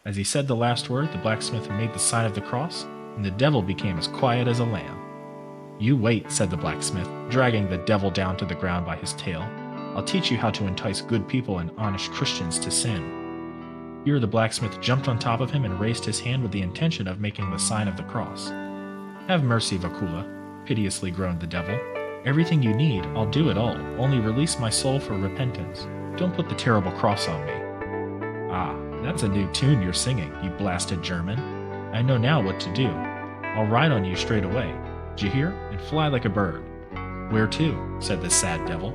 As he said the last word, the blacksmith made the sign of the cross, and the devil became as quiet as a lamb. "You wait," said the blacksmith, dragging the devil down to the ground by his tail. "I'll teach you how to entice good people and honest Christians to sin." Here the blacksmith jumped on top of him and raised his hand with the intention of making the sign of the cross. "Have mercy, Vakula," piteously groaned the devil. "Everything you need, I'll do it all. Only release my soul for repentance. Don't put the terrible cross on me." "Ah, that's a new tune you're singing, you blasted German. I know now what to do. I'll ride on you straight away. D'you hear? And fly like a bird." "Where to?" said the sad devil.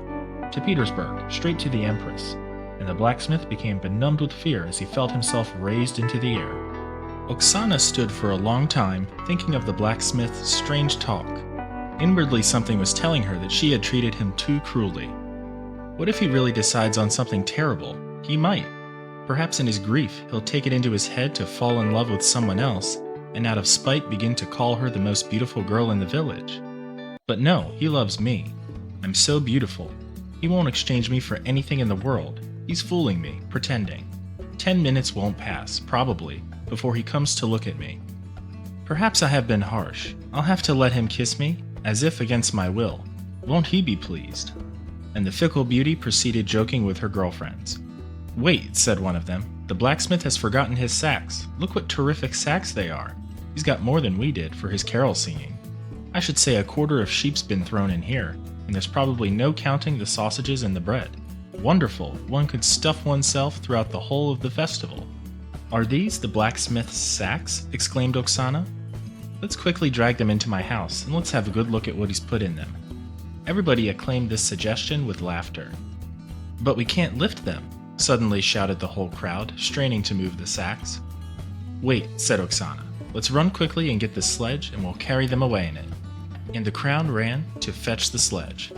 "To Petersburg, straight to the Empress." And the blacksmith became benumbed with fear as he felt himself raised into the air. Oksana stood for a long time, thinking of the blacksmith's strange talk. Inwardly something was telling her that she had treated him too cruelly. What if he really decides on something terrible? He might. Perhaps in his grief, he'll take it into his head to fall in love with someone else, and out of spite begin to call her the most beautiful girl in the village. But no, he loves me. I'm so beautiful. He won't exchange me for anything in the world. He's fooling me, pretending. 10 minutes won't pass, probably, before he comes to look at me. Perhaps I have been harsh. I'll have to let him kiss me, as if against my will. Won't he be pleased? And the fickle beauty proceeded joking with her girlfriends. "Wait," said one of them. "The blacksmith has forgotten his sacks. Look what terrific sacks they are. He's got more than we did for his carol singing. I should say a quarter of sheep's been thrown in here, and there's probably no counting the sausages and the bread. Wonderful, one could stuff oneself throughout the whole of the festival." "Are these the blacksmith's sacks?" exclaimed Oksana. "Let's quickly drag them into my house, and let's have a good look at what he's put in them." Everybody acclaimed this suggestion with laughter. "But we can't lift them," suddenly shouted the whole crowd, straining to move the sacks. "Wait," said Oksana. "Let's run quickly and get the sledge, and we'll carry them away in it." And the crowd ran to fetch the sledge.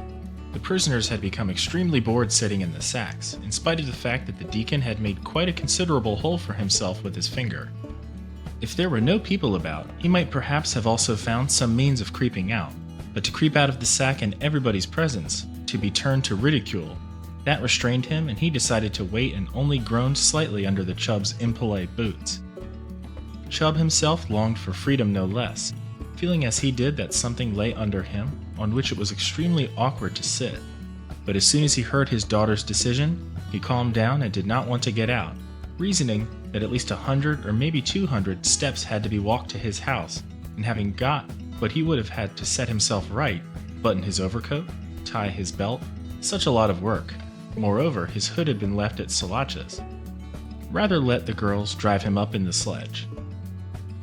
The prisoners had become extremely bored sitting in the sacks, in spite of the fact that the deacon had made quite a considerable hole for himself with his finger. If there were no people about, he might perhaps have also found some means of creeping out, but to creep out of the sack in everybody's presence, to be turned to ridicule, that restrained him, and he decided to wait and only groaned slightly under the Chubb's impolite boots. Chubb himself longed for freedom no less, feeling as he did that something lay under him, on which it was extremely awkward to sit. But as soon as he heard his daughter's decision, he calmed down and did not want to get out, reasoning that at least 100 or maybe 200 steps had to be walked to his house, and having got what he would have had to set himself right, button his overcoat, tie his belt, such a lot of work. Moreover, his hood had been left at Solacha's. Rather let the girls drive him up in the sledge.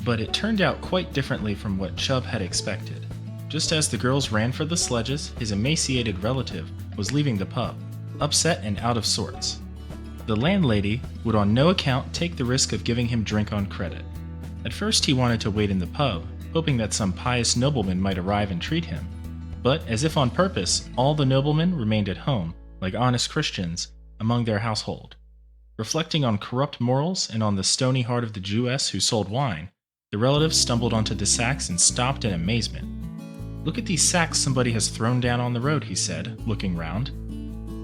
But it turned out quite differently from what Chubb had expected. Just as the girls ran for the sledges, his emaciated relative was leaving the pub, upset and out of sorts. The landlady would on no account take the risk of giving him drink on credit. At first he wanted to wait in the pub, hoping that some pious nobleman might arrive and treat him. But, as if on purpose, all the noblemen remained at home, like honest Christians, among their household. Reflecting on corrupt morals and on the stony heart of the Jewess who sold wine, the relative stumbled onto the sacks and stopped in amazement. "Look at these sacks somebody has thrown down on the road," he said, looking round.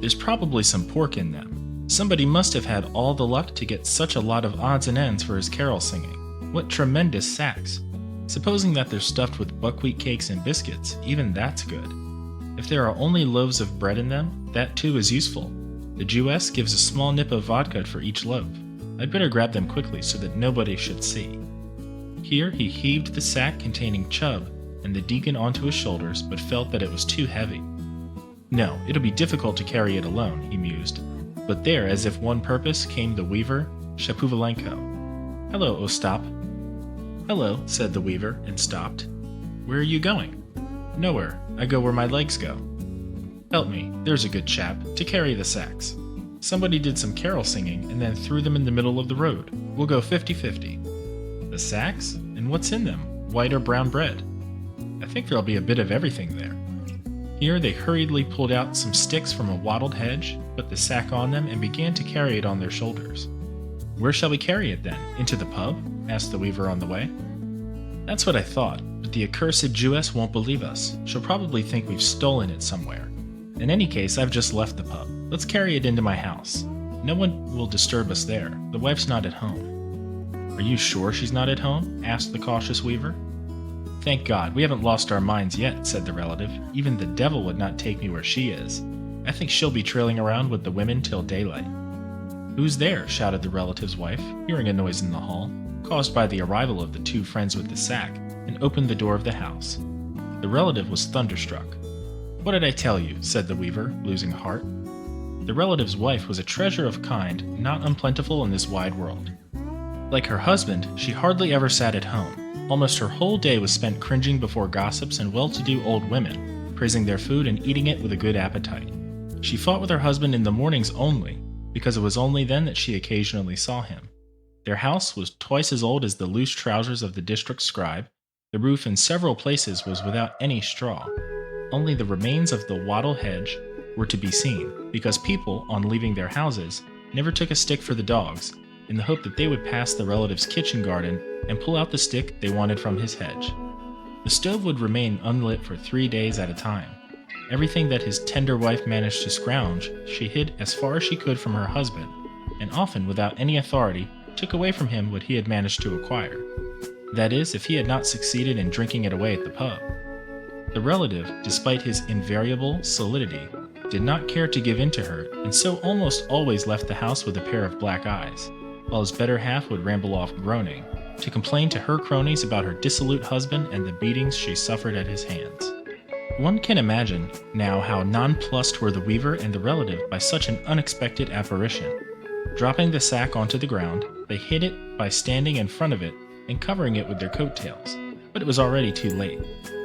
"There's probably some pork in them. Somebody must have had all the luck to get such a lot of odds and ends for his carol singing. What tremendous sacks! Supposing that they're stuffed with buckwheat cakes and biscuits, even that's good. If there are only loaves of bread in them, that too is useful. The Jewess gives a small nip of vodka for each loaf. I'd better grab them quickly so that nobody should see." Here he heaved the sack containing Chubb and the deacon onto his shoulders, but felt that it was too heavy. "No, it'll be difficult to carry it alone," he mused. But there, as if one purpose, came the weaver, Shapovalenko. "Hello, Ostap." "Hello," said the weaver, and stopped. "Where are you going?" "Nowhere. I go where my legs go." "Help me, there's a good chap, to carry the sacks. Somebody did some carol singing and then threw them in the middle of the road. We'll go 50-50. "The sacks? And what's in them? White or brown bread?" "I think there'll be a bit of everything there." Here they hurriedly pulled out some sticks from a wattled hedge, put the sack on them, and began to carry it on their shoulders. "Where shall we carry it then? Into the pub?" asked the weaver on the way. "That's what I thought, but the accursed Jewess won't believe us. She'll probably think we've stolen it somewhere. In any case, I've just left the pub. Let's carry it into my house. No one will disturb us there. The wife's not at home." "Are you sure she's not at home?" asked the cautious weaver. "Thank God, we haven't lost our minds yet," said the relative. "Even the devil would not take me where she is. I think she'll be trailing around with the women till daylight." "Who's there?" shouted the relative's wife, hearing a noise in the hall, caused by the arrival of the two friends with the sack, and opened the door of the house. The relative was thunderstruck. "What did I tell you?" said the weaver, losing heart. The relative's wife was a treasure of kind not unplentiful in this wide world. Like her husband, she hardly ever sat at home. Almost her whole day was spent cringing before gossips and well-to-do old women, praising their food and eating it with a good appetite. She fought with her husband in the mornings only, because it was only then that she occasionally saw him. Their house was twice as old as the loose trousers of the district scribe. The roof in several places was without any straw. Only the remains of the wattle hedge were to be seen, because people, on leaving their houses, never took a stick for the dogs, in the hope that they would pass the relative's kitchen garden and pull out the stick they wanted from his hedge. The stove would remain unlit for 3 days at a time. Everything that his tender wife managed to scrounge, she hid as far as she could from her husband, and often, without any authority, took away from him what he had managed to acquire. That is, if he had not succeeded in drinking it away at the pub. The relative, despite his invariable solidity, did not care to give in to her, and so almost always left the house with a pair of black eyes, while his better half would ramble off groaning, to complain to her cronies about her dissolute husband and the beatings she suffered at his hands. One can imagine now how nonplussed were the weaver and the relative by such an unexpected apparition. Dropping the sack onto the ground, they hid it by standing in front of it and covering it with their coat-tails, but it was already too late.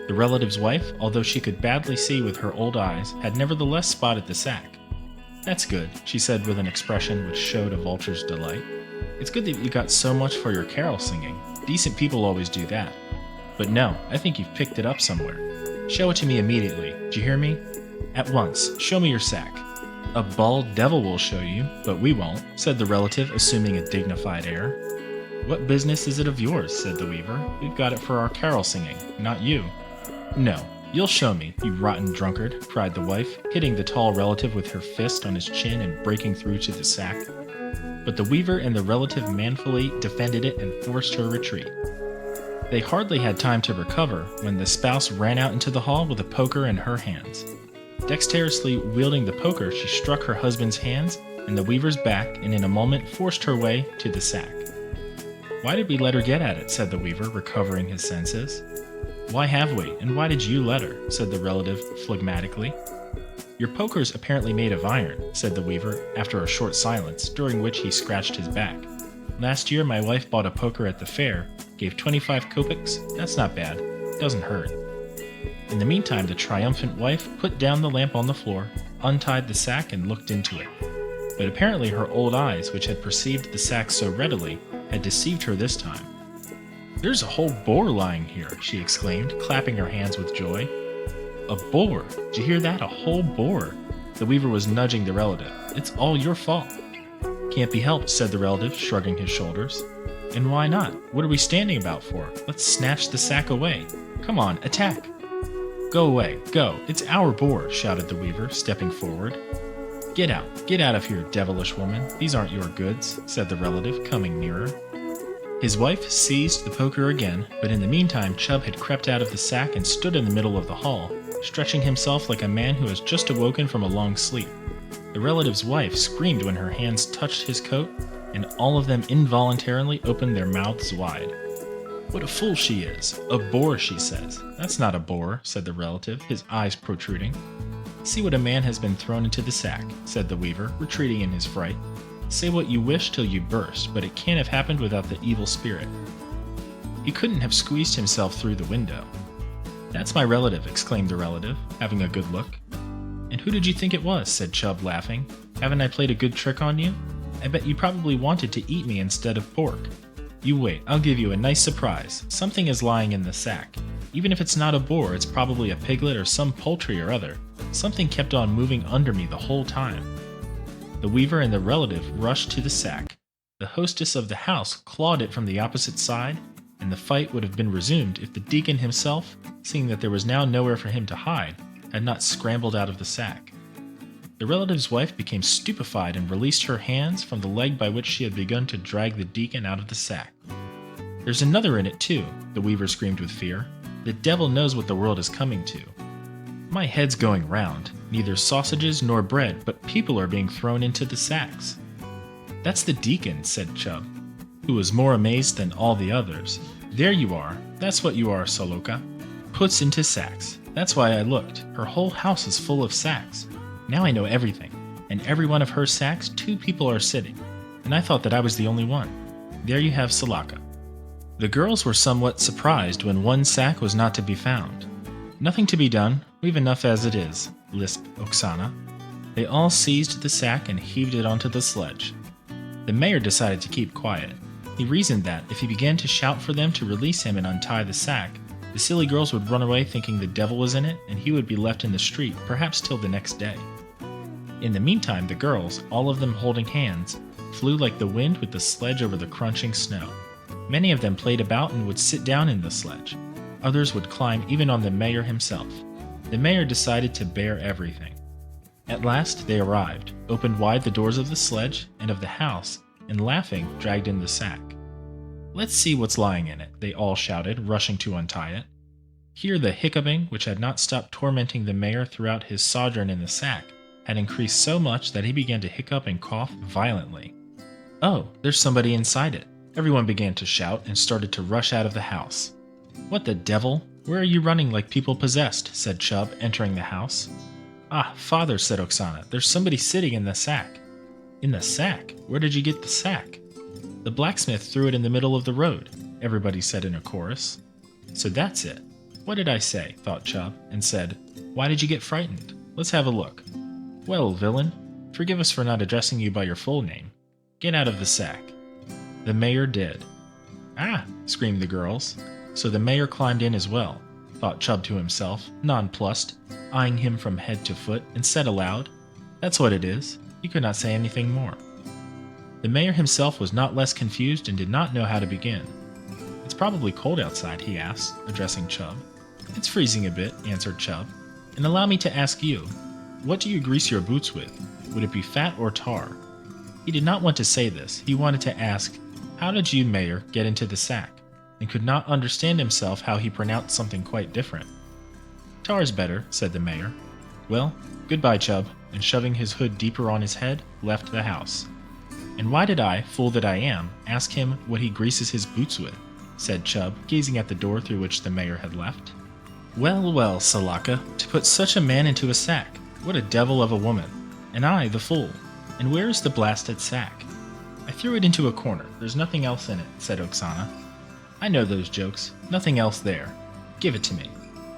The relative's wife, although she could badly see with her old eyes, had nevertheless spotted the sack. "That's good," she said with an expression which showed a vulture's delight. "It's good that you got so much for your carol singing. Decent people always do that. But no, I think you've picked it up somewhere. Show it to me immediately. Do you hear me? At once. Show me your sack." "A bald devil will show you, but we won't," said the relative, assuming a dignified air. "What business is it of yours?" said the weaver. "We've got it for our carol singing, not you." "No, you'll show me, you rotten drunkard," cried the wife, hitting the tall relative with her fist on his chin and breaking through to the sack. But the weaver and the relative manfully defended it and forced her retreat. They hardly had time to recover when the spouse ran out into the hall with a poker in her hands. Dexterously wielding the poker, she struck her husband's hands and the weaver's back, and in a moment forced her way to the sack. "Why did we let her get at it?" said the weaver, recovering his senses. "Why have we, and why did you let her?" said the relative phlegmatically. "Your poker's apparently made of iron," said the weaver, after a short silence, during which he scratched his back. "Last year my wife bought a poker at the fair, gave 25 kopecks. That's not bad. Doesn't hurt." In the meantime, the triumphant wife put down the lamp on the floor, untied the sack, and looked into it. But apparently her old eyes, which had perceived the sack so readily, had deceived her this time. "There's a whole boar lying here," she exclaimed, clapping her hands with joy. "A boar! Did you hear that? A whole boar!" The weaver was nudging the relative. "It's all your fault." Can't be helped, said the relative, shrugging his shoulders. And why not? What are we standing about for? Let's snatch the sack away. Come on, attack! Go away, go, it's our boar, shouted the weaver, stepping forward. Get out of here, devilish woman. These aren't your goods, said the relative, coming nearer. His wife seized the poker again, but in the meantime Chubb had crept out of the sack and stood in the middle of the hall, stretching himself like a man who has just awoken from a long sleep. The relative's wife screamed when her hands touched his coat, and all of them involuntarily opened their mouths wide. What a fool she is! A boar, she says. That's not a boar, said the relative, his eyes protruding. See what a man has been thrown into the sack, said the weaver, retreating in his fright. Say what you wish till you burst, but it can't have happened without the evil spirit. He couldn't have squeezed himself through the window. That's my relative, exclaimed the relative, having a good look. And who did you think it was? Said Chubb, laughing. Haven't I played a good trick on you? I bet you probably wanted to eat me instead of pork. You wait, I'll give you a nice surprise. Something is lying in the sack. Even if it's not a boar, it's probably a piglet or some poultry or other. Something kept on moving under me the whole time. The weaver and the relative rushed to the sack. The hostess of the house clawed it from the opposite side, and the fight would have been resumed if the deacon himself, seeing that there was now nowhere for him to hide, had not scrambled out of the sack. The relative's wife became stupefied and released her hands from the leg by which she had begun to drag the deacon out of the sack. There's another in it too, the weaver screamed with fear. The devil knows what the world is coming to. My head's going round. Neither sausages nor bread, but people are being thrown into the sacks. That's the deacon, said Chubb, who was more amazed than all the others. There you are. That's what you are, Saloka. Puts into sacks. That's why I looked. Her whole house is full of sacks. Now I know everything. In every one of her sacks, 2 people are sitting. And I thought that I was the only one. There you have Salaka. The girls were somewhat surprised when one sack was not to be found. Nothing to be done. We've enough as it is, lisped Oksana. They all seized the sack and heaved it onto the sledge. The mayor decided to keep quiet. He reasoned that if he began to shout for them to release him and untie the sack, the silly girls would run away thinking the devil was in it, and he would be left in the street, perhaps till the next day. In the meantime, the girls, all of them holding hands, flew like the wind with the sledge over the crunching snow. Many of them played about and would sit down in the sledge. Others would climb even on the mayor himself. The mayor decided to bear everything. At last they arrived, opened wide the doors of the sledge and of the house, and laughing, dragged in the sack. Let's see what's lying in it, they all shouted, rushing to untie it. Here the hiccuping, which had not stopped tormenting the mayor throughout his sojourn in the sack, had increased so much that he began to hiccup and cough violently. Oh, there's somebody inside it. Everyone began to shout and started to rush out of the house. What the devil? Where are you running like people possessed? Said Chubb, entering the house. Ah, father, said Oksana, there's somebody sitting in the sack. In the sack? Where did you get the sack? The blacksmith threw it in the middle of the road, everybody said in a chorus. So that's it. What did I say? Thought Chubb, and said, Why did you get frightened? Let's have a look. Well, villain, forgive us for not addressing you by your full name. Get out of the sack. The mayor did. Ah, screamed the girls. So the mayor climbed in as well, thought Chubb to himself, nonplussed, eyeing him from head to foot, and said aloud, That's what it is. He could not say anything more. The mayor himself was not less confused and did not know how to begin. It's probably cold outside, he asked, addressing Chubb. It's freezing a bit, answered Chubb. And allow me to ask you, what do you grease your boots with? Would it be fat or tar? He did not want to say this. He wanted to ask, How did you, mayor, get into the sack? And could not understand himself how he pronounced something quite different. Tar's better, said the mayor. Well, goodbye, Chubb, and shoving his hood deeper on his head, left the house. And why did I, fool that I am, ask him what he greases his boots with? Said Chubb, gazing at the door through which the mayor had left. Well, well, Salaka, to put such a man into a sack. What a devil of a woman. And I, the fool. And where is the blasted sack? I threw it into a corner. There's nothing else in it, said Oksana. I know those jokes. Nothing else there. Give it to me.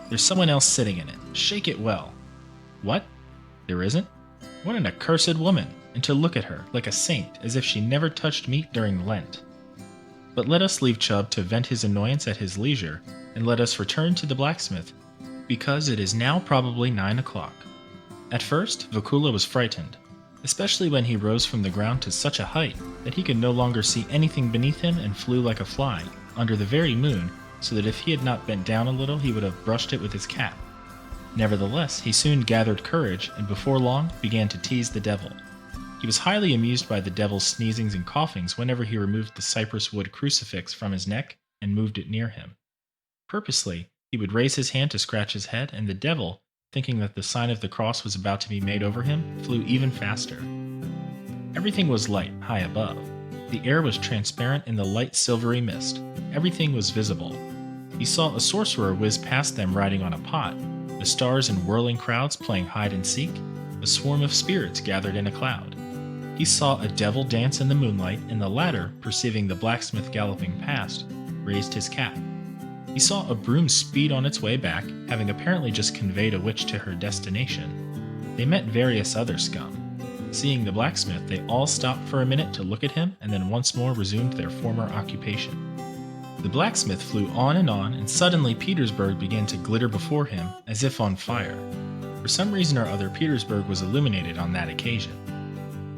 There's someone else sitting in it. Shake it well. What? There isn't? What an accursed woman! And to look at her, like a saint, as if she never touched meat during Lent. But let us leave Chubb to vent his annoyance at his leisure, and let us return to the blacksmith, because it is now probably 9 o'clock. At first, Vakula was frightened. especially when he rose from the ground to such a height that he could no longer see anything beneath him and flew like a fly, under the very moon, so that if he had not bent down a little he would have brushed it with his cap. Nevertheless, he soon gathered courage and before long began to tease the devil. He was highly amused by the devil's sneezings and coughings whenever he removed the cypress wood crucifix from his neck and moved it near him. Purposely, he would raise his hand to scratch his head, and the devil, thinking that the sign of the cross was about to be made over him, flew even faster. Everything was light, high above. The air was transparent in the light silvery mist. Everything was visible. He saw a sorcerer whiz past them riding on a pot, the stars in whirling crowds playing hide and seek, a swarm of spirits gathered in a cloud. He saw a devil dance in the moonlight, and the latter, perceiving the blacksmith galloping past, raised his cap. He saw a broom speed on its way back, having apparently just conveyed a witch to her destination. They met various other scum. Seeing the blacksmith, they all stopped for a minute to look at him and then once more resumed their former occupation. The blacksmith flew on, and suddenly Petersburg began to glitter before him as if on fire. For some reason or other, Petersburg was illuminated on that occasion.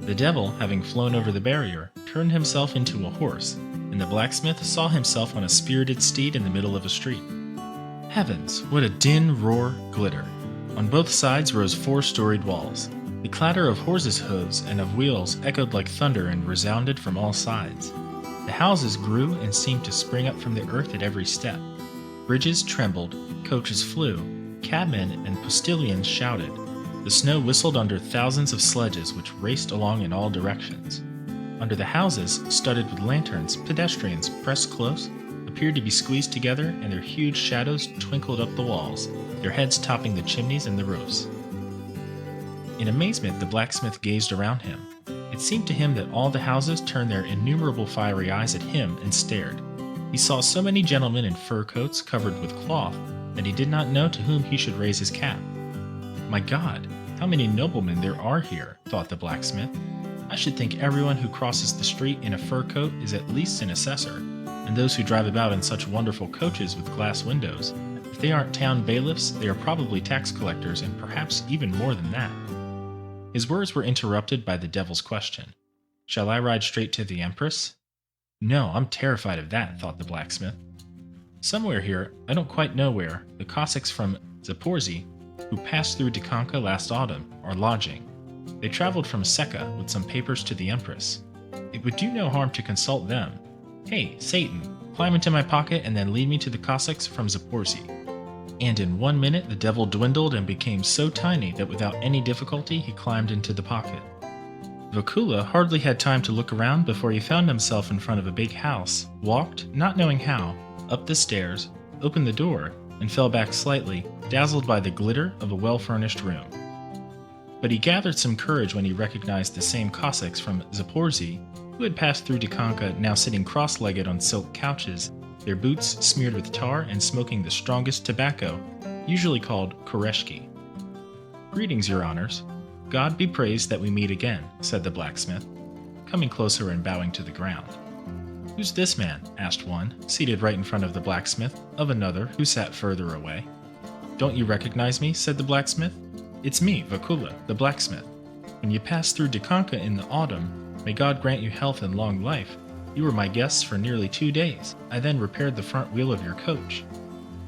The devil, having flown over the barrier, turned himself into a horse, and the blacksmith saw himself on a spirited steed in the middle of a street. Heavens, what a din, roar, glitter! On both sides rose four-storied walls. The clatter of horses' hooves and of wheels echoed like thunder and resounded from all sides. The houses grew and seemed to spring up from the earth at every step. Bridges trembled, coaches flew, cabmen and postilions shouted. The snow whistled under thousands of sledges which raced along in all directions. Under the houses, studded with lanterns, pedestrians, pressed close, appeared to be squeezed together, and their huge shadows twinkled up the walls, their heads topping the chimneys and the roofs. In amazement, the blacksmith gazed around him. It seemed to him that all the houses turned their innumerable fiery eyes at him and stared. He saw so many gentlemen in fur coats covered with cloth that he did not know to whom he should raise his cap. My God, how many noblemen there are here, thought the blacksmith. I should think everyone who crosses the street in a fur coat is at least an assessor, and those who drive about in such wonderful coaches with glass windows, if they aren't town bailiffs, they are probably tax collectors and perhaps even more than that. His words were interrupted by the devil's question. Shall I ride straight to the Empress? No, I'm terrified of that, thought the blacksmith. Somewhere here, I don't quite know where, the Cossacks from Zaporozhye, who passed through Dikanka last autumn, are lodging. They traveled from Seka with some papers to the Empress. It would do no harm to consult them. Hey, Satan, climb into my pocket and then lead me to the Cossacks from Zaporozhye. And in 1 minute the devil dwindled and became so tiny that without any difficulty he climbed into the pocket. Vakula hardly had time to look around before he found himself in front of a big house, walked, not knowing how, up the stairs, opened the door, and fell back slightly, dazzled by the glitter of a well-furnished room. But he gathered some courage when he recognized the same Cossacks from Zaporozhye who had passed through Dikanka, now sitting cross-legged on silk couches, their boots smeared with tar and smoking the strongest tobacco, usually called koreshki. Greetings, your honors. God be praised that we meet again, said the blacksmith, coming closer and bowing to the ground. Who's this man? Asked one, seated right in front of the blacksmith, of another who sat further away. Don't you recognize me? Said the blacksmith. It's me, Vakula, the blacksmith. When you passed through Dikanka in the autumn, may God grant you health and long life. You were my guests for nearly 2 days. I then repaired the front wheel of your coach.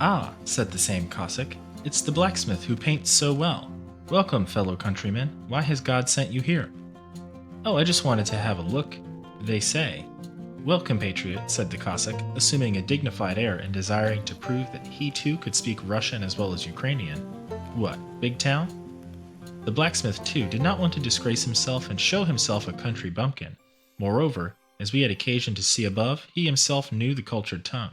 Ah, said the same Cossack, it's the blacksmith who paints so well. Welcome, fellow countrymen. Why has God sent you here? Oh, I just wanted to have a look, they say. Well, compatriot, said the Cossack, assuming a dignified air and desiring to prove that he too could speak Russian as well as Ukrainian. What, big town? The blacksmith, too, did not want to disgrace himself and show himself a country bumpkin. Moreover, as we had occasion to see above, he himself knew the cultured tongue.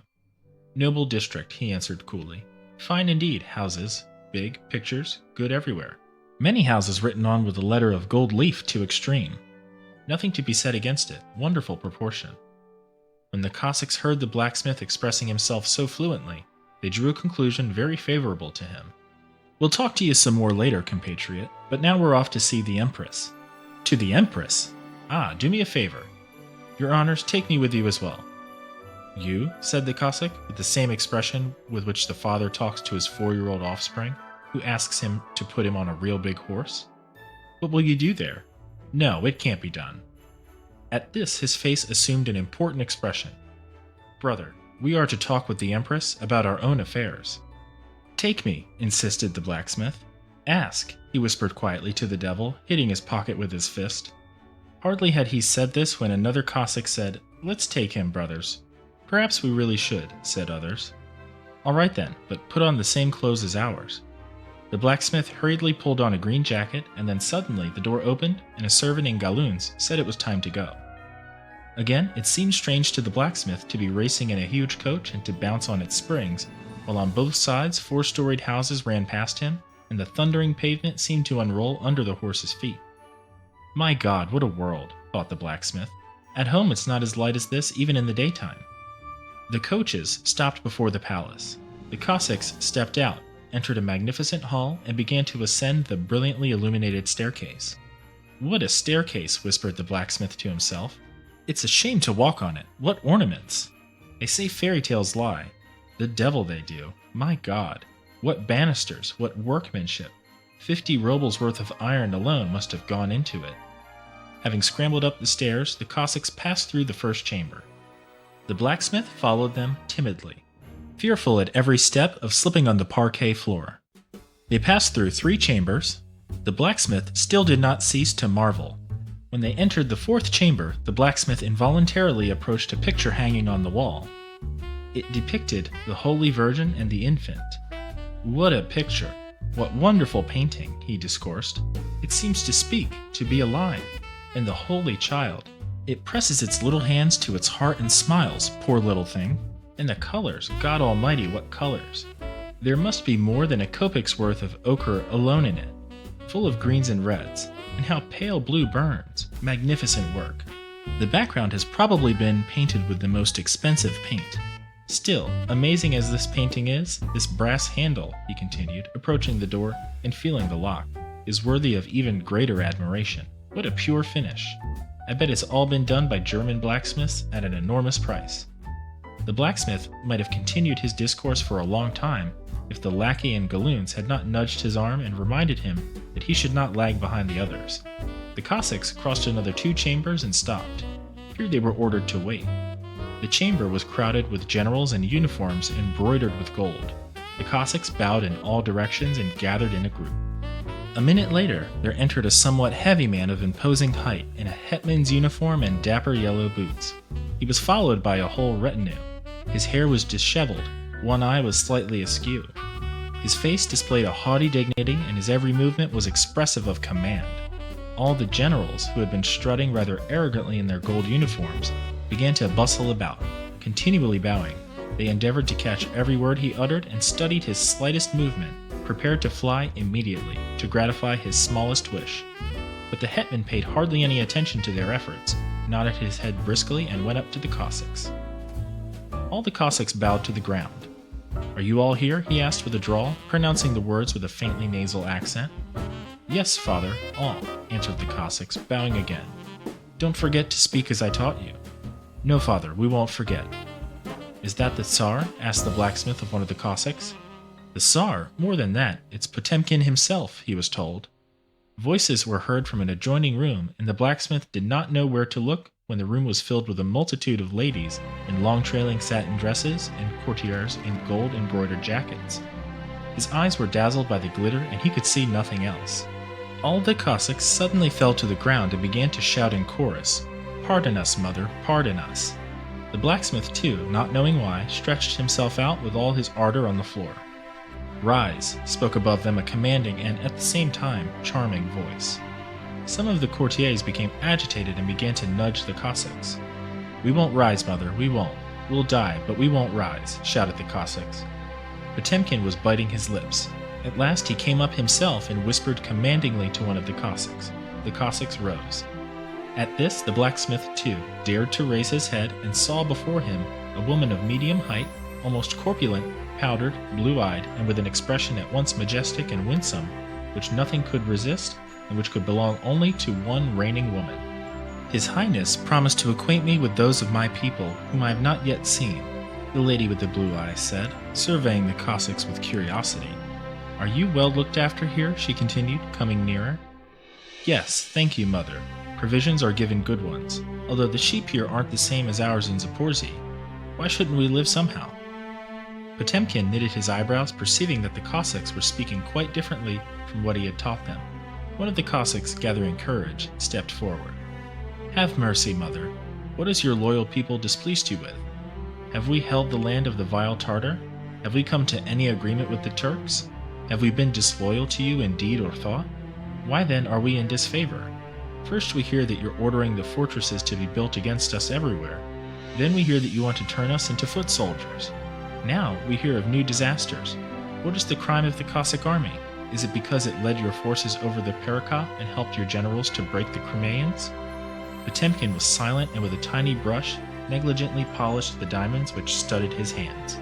Noble district, he answered coolly. Fine indeed, houses, big, pictures, good everywhere. Many houses written on with a letter of gold leaf to extreme. Nothing to be said against it, wonderful proportion. When the Cossacks heard the blacksmith expressing himself so fluently, they drew a conclusion very favorable to him. We'll talk to you some more later, compatriot, but now we're off to see the Empress. To the Empress? Ah, do me a favor. Your honors, take me with you as well. You? Said the Cossack, with the same expression with which the father talks to his 4-year-old offspring, who asks him to put him on a real big horse. What will you do there? No, it can't be done." At this, his face assumed an important expression. "Brother, we are to talk with the Empress about our own affairs." "Take me," insisted the blacksmith. "Ask," he whispered quietly to the devil, hitting his pocket with his fist. Hardly had he said this when another Cossack said, "Let's take him, brothers." "Perhaps we really should," said others. "All right then, but put on the same clothes as ours." The blacksmith hurriedly pulled on a green jacket, and then suddenly the door opened, and a servant in galloons said it was time to go. Again, it seemed strange to the blacksmith to be racing in a huge coach and to bounce on its springs, while on both sides 4-storied houses ran past him, and the thundering pavement seemed to unroll under the horse's feet. "My God, what a world," thought the blacksmith. "At home it's not as light as this even in the daytime." The coaches stopped before the palace. The Cossacks stepped out, entered a magnificent hall, and began to ascend the brilliantly illuminated staircase. "What a staircase," whispered the blacksmith to himself. "It's a shame to walk on it. What ornaments! They say fairy tales lie. The devil they do. My God! What banisters, what workmanship! 50 rubles worth of iron alone must have gone into it." Having scrambled up the stairs, the Cossacks passed through the first chamber. The blacksmith followed them timidly, fearful at every step of slipping on the parquet floor. They passed through 3 chambers. The blacksmith still did not cease to marvel. When they entered the 4th chamber, the blacksmith involuntarily approached a picture hanging on the wall. It depicted the Holy Virgin and the Infant. "What a picture! What wonderful painting," he discoursed. "It seems to speak, to be alive. And the Holy Child, it presses its little hands to its heart and smiles, poor little thing. And the colors, God Almighty, what colors! There must be more than a kopek's worth of ochre alone in it, full of greens and reds, and how pale blue burns! Magnificent work. The background has probably been painted with the most expensive paint. Still, amazing as this painting is, this brass handle," he continued, approaching the door and feeling the lock, "is worthy of even greater admiration. What a pure finish! I bet it's all been done by German blacksmiths at an enormous price." The blacksmith might have continued his discourse for a long time if the lackey in galloons had not nudged his arm and reminded him that he should not lag behind the others. The Cossacks crossed another 2 chambers and stopped. Here they were ordered to wait. The chamber was crowded with generals in uniforms embroidered with gold. The Cossacks bowed in all directions and gathered in a group. A minute later, there entered a somewhat heavy man of imposing height in a hetman's uniform and dapper yellow boots. He was followed by a whole retinue. His hair was disheveled, one eye was slightly askew. His face displayed a haughty dignity, and his every movement was expressive of command. All the generals, who had been strutting rather arrogantly in their gold uniforms, began to bustle about, continually bowing. They endeavored to catch every word he uttered and studied his slightest movement, prepared to fly immediately, to gratify his smallest wish. But the hetman paid hardly any attention to their efforts, nodded his head briskly, and went up to the Cossacks. All the Cossacks bowed to the ground. "Are you all here?" he asked with a drawl, pronouncing the words with a faintly nasal accent. "Yes, father, all," answered the Cossacks, bowing again. "Don't forget to speak as I taught you." "No, father, we won't forget." "Is that the Tsar?" asked the blacksmith of one of the Cossacks. "The Tsar? More than that, it's Potemkin himself," he was told. Voices were heard from an adjoining room, and the blacksmith did not know where to look when the room was filled with a multitude of ladies in long trailing satin dresses and courtiers in gold embroidered jackets. His eyes were dazzled by the glitter, and he could see nothing else. All the Cossacks suddenly fell to the ground and began to shout in chorus, "Pardon us, mother, pardon us." The blacksmith, too, not knowing why, stretched himself out with all his ardor on the floor. "Rise," spoke above them a commanding and, at the same time, charming voice. Some of the courtiers became agitated and began to nudge the Cossacks. "We won't rise, mother, we won't. We'll die, but we won't rise," shouted the Cossacks. Potemkin was biting his lips. At last he came up himself and whispered commandingly to one of the Cossacks. The Cossacks rose. At this, the blacksmith, too, dared to raise his head and saw before him a woman of medium height, almost corpulent, powdered, blue-eyed, and with an expression at once majestic and winsome, which nothing could resist, and which could belong only to one reigning woman. "His Highness promised to acquaint me with those of my people whom I have not yet seen," the lady with the blue eyes said, surveying the Cossacks with curiosity. "Are you well looked after here?" she continued, coming nearer. "Yes, thank you, mother. Provisions are given good ones, although the sheep here aren't the same as ours in Zaporozhye. Why shouldn't we live somehow?" Potemkin knitted his eyebrows, perceiving that the Cossacks were speaking quite differently from what he had taught them. One of the Cossacks, gathering courage, stepped forward. "Have mercy, mother. What has your loyal people displeased you with? Have we held the land of the vile Tartar? Have we come to any agreement with the Turks? Have we been disloyal to you in deed or thought? Why then are we in disfavor? First we hear that you're ordering the fortresses to be built against us everywhere. Then we hear that you want to turn us into foot soldiers. Now we hear of new disasters. What is the crime of the Cossack army? Is it because it led your forces over the Perekop and helped your generals to break the Crimeans?" Potemkin was silent and with a tiny brush negligently polished the diamonds which studded his hands.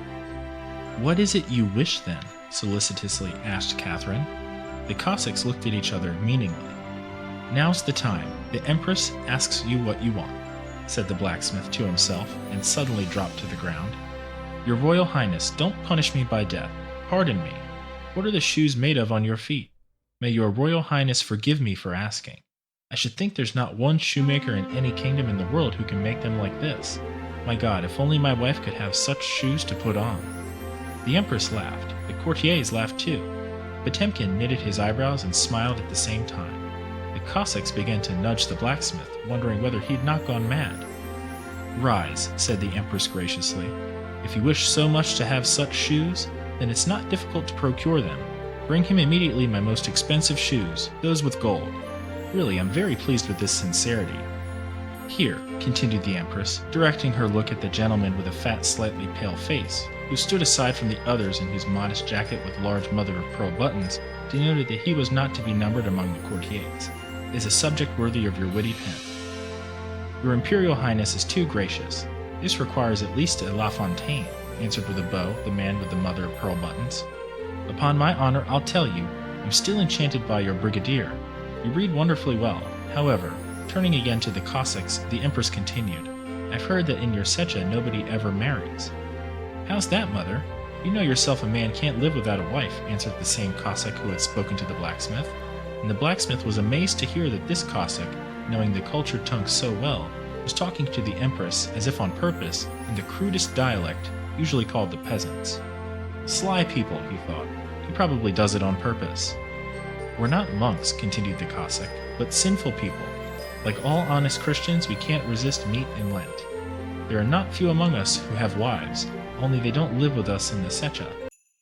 "What is it you wish then?" solicitously asked Catherine. The Cossacks looked at each other meaningly. "Now's the time. The Empress asks you what you want," said the blacksmith to himself, and suddenly dropped to the ground. "Your Royal Highness, don't punish me by death. Pardon me. What are the shoes made of on your feet? May your Royal Highness forgive me for asking. I should think there's not one shoemaker in any kingdom in the world who can make them like this. My God, if only my wife could have such shoes to put on." The Empress laughed. The courtiers laughed too. Potemkin knitted his eyebrows and smiled at the same time. The Cossacks began to nudge the blacksmith, wondering whether he'd not gone mad. "Rise," said the Empress graciously. "If you wish so much to have such shoes, then it's not difficult to procure them. Bring him immediately my most expensive shoes, those with gold. Really, I'm very pleased with this sincerity. Here," continued the Empress, directing her look at the gentleman with a fat, slightly pale face, who stood aside from the others in whose modest jacket with large mother-of-pearl buttons denoted that he was not to be numbered among the courtiers, "is a subject worthy of your witty pen. Your Imperial Highness is too gracious. This requires at least a La Fontaine," answered with a bow the man with the mother-of-pearl buttons. "Upon my honor, I'll tell you, I'm still enchanted by your brigadier. You read wonderfully well. However," turning again to the Cossacks, the Empress continued, "I've heard that in your Secha nobody ever marries." "How's that, mother? You know yourself a man can't live without a wife," answered the same Cossack who had spoken to the blacksmith. And the blacksmith was amazed to hear that this Cossack, knowing the cultured tongue so well, was talking to the Empress as if on purpose, in the crudest dialect, usually called the peasants. Sly people, he thought. He probably does it on purpose. "We're not monks," continued the Cossack, "but sinful people. Like all honest Christians, we can't resist meat in Lent. There are not few among us who have wives, only they don't live with us in the Secha.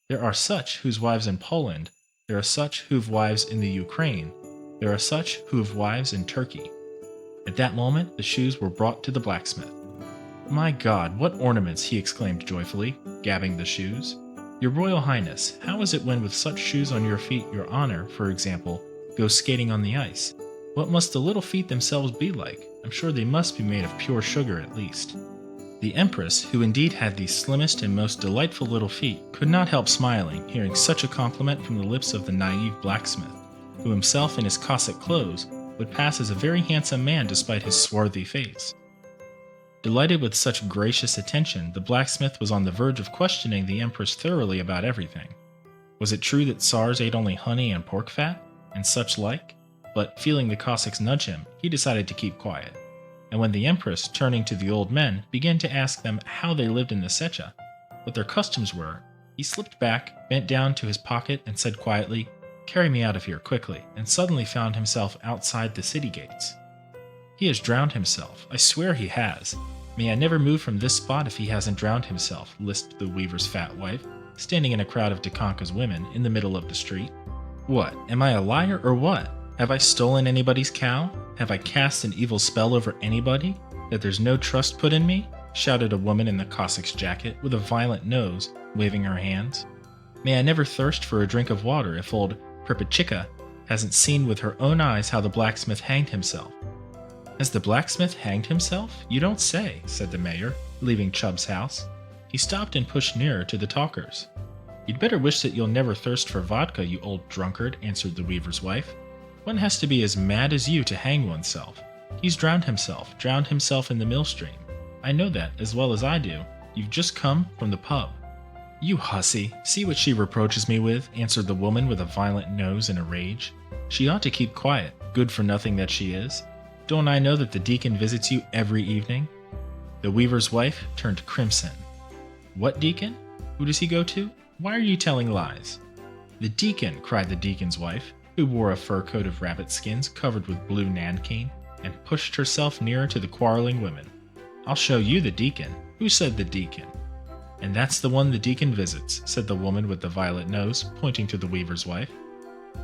There are such whose wives in Poland, there are such who've wives in the Ukraine, there are such who've wives in Turkey." At that moment, the shoes were brought to the blacksmith. "My God, what ornaments!" he exclaimed joyfully, gabbing the shoes. "Your Royal Highness, how is it when with such shoes on your feet your honor, for example, goes skating on the ice? What must the little feet themselves be like? I'm sure they must be made of pure sugar at least." The Empress, who indeed had the slimmest and most delightful little feet, could not help smiling, hearing such a compliment from the lips of the naive blacksmith, who himself in his Cossack clothes would pass as a very handsome man despite his swarthy face. Delighted with such gracious attention, the blacksmith was on the verge of questioning the Empress thoroughly about everything. Was it true that Tsars ate only honey and pork fat, and such like? But, feeling the Cossacks nudge him, he decided to keep quiet. And when the Empress, turning to the old men, began to ask them how they lived in the Secha, what their customs were, he slipped back, bent down to his pocket, and said quietly, "Carry me out of here quickly," and suddenly found himself outside the city gates. "He has drowned himself. I swear he has. May I never move from this spot if he hasn't drowned himself," lisped the weaver's fat wife, standing in a crowd of Dikanka's women in the middle of the street. "What, am I a liar or what? Have I stolen anybody's cow? Have I cast an evil spell over anybody? That there's no trust put in me?" shouted a woman in the Cossack's jacket with a violent nose, waving her hands. "May I never thirst for a drink of water if old Perpichika hasn't seen with her own eyes how the blacksmith hanged himself." "Has the blacksmith hanged himself? You don't say," said the mayor, leaving Chubb's house. He stopped and pushed nearer to the talkers. "You'd better wish that you'll never thirst for vodka, you old drunkard," answered the weaver's wife. "One has to be as mad as you to hang oneself. He's drowned himself in the mill stream. I know that as well as I do. You've just come from the pub." "You hussy, see what she reproaches me with," answered the woman with a violent nose in a rage. "She ought to keep quiet, good for nothing that she is. Don't I know that the deacon visits you every evening?" The weaver's wife turned crimson. "What deacon? Who does he go to? Why are you telling lies?" "The deacon," cried the deacon's wife, who wore a fur coat of rabbit skins covered with blue nankeen, and pushed herself nearer to the quarreling women. "I'll show you the deacon. Who said the deacon?" "And that's the one the deacon visits," said the woman with the violet nose, pointing to the weaver's wife.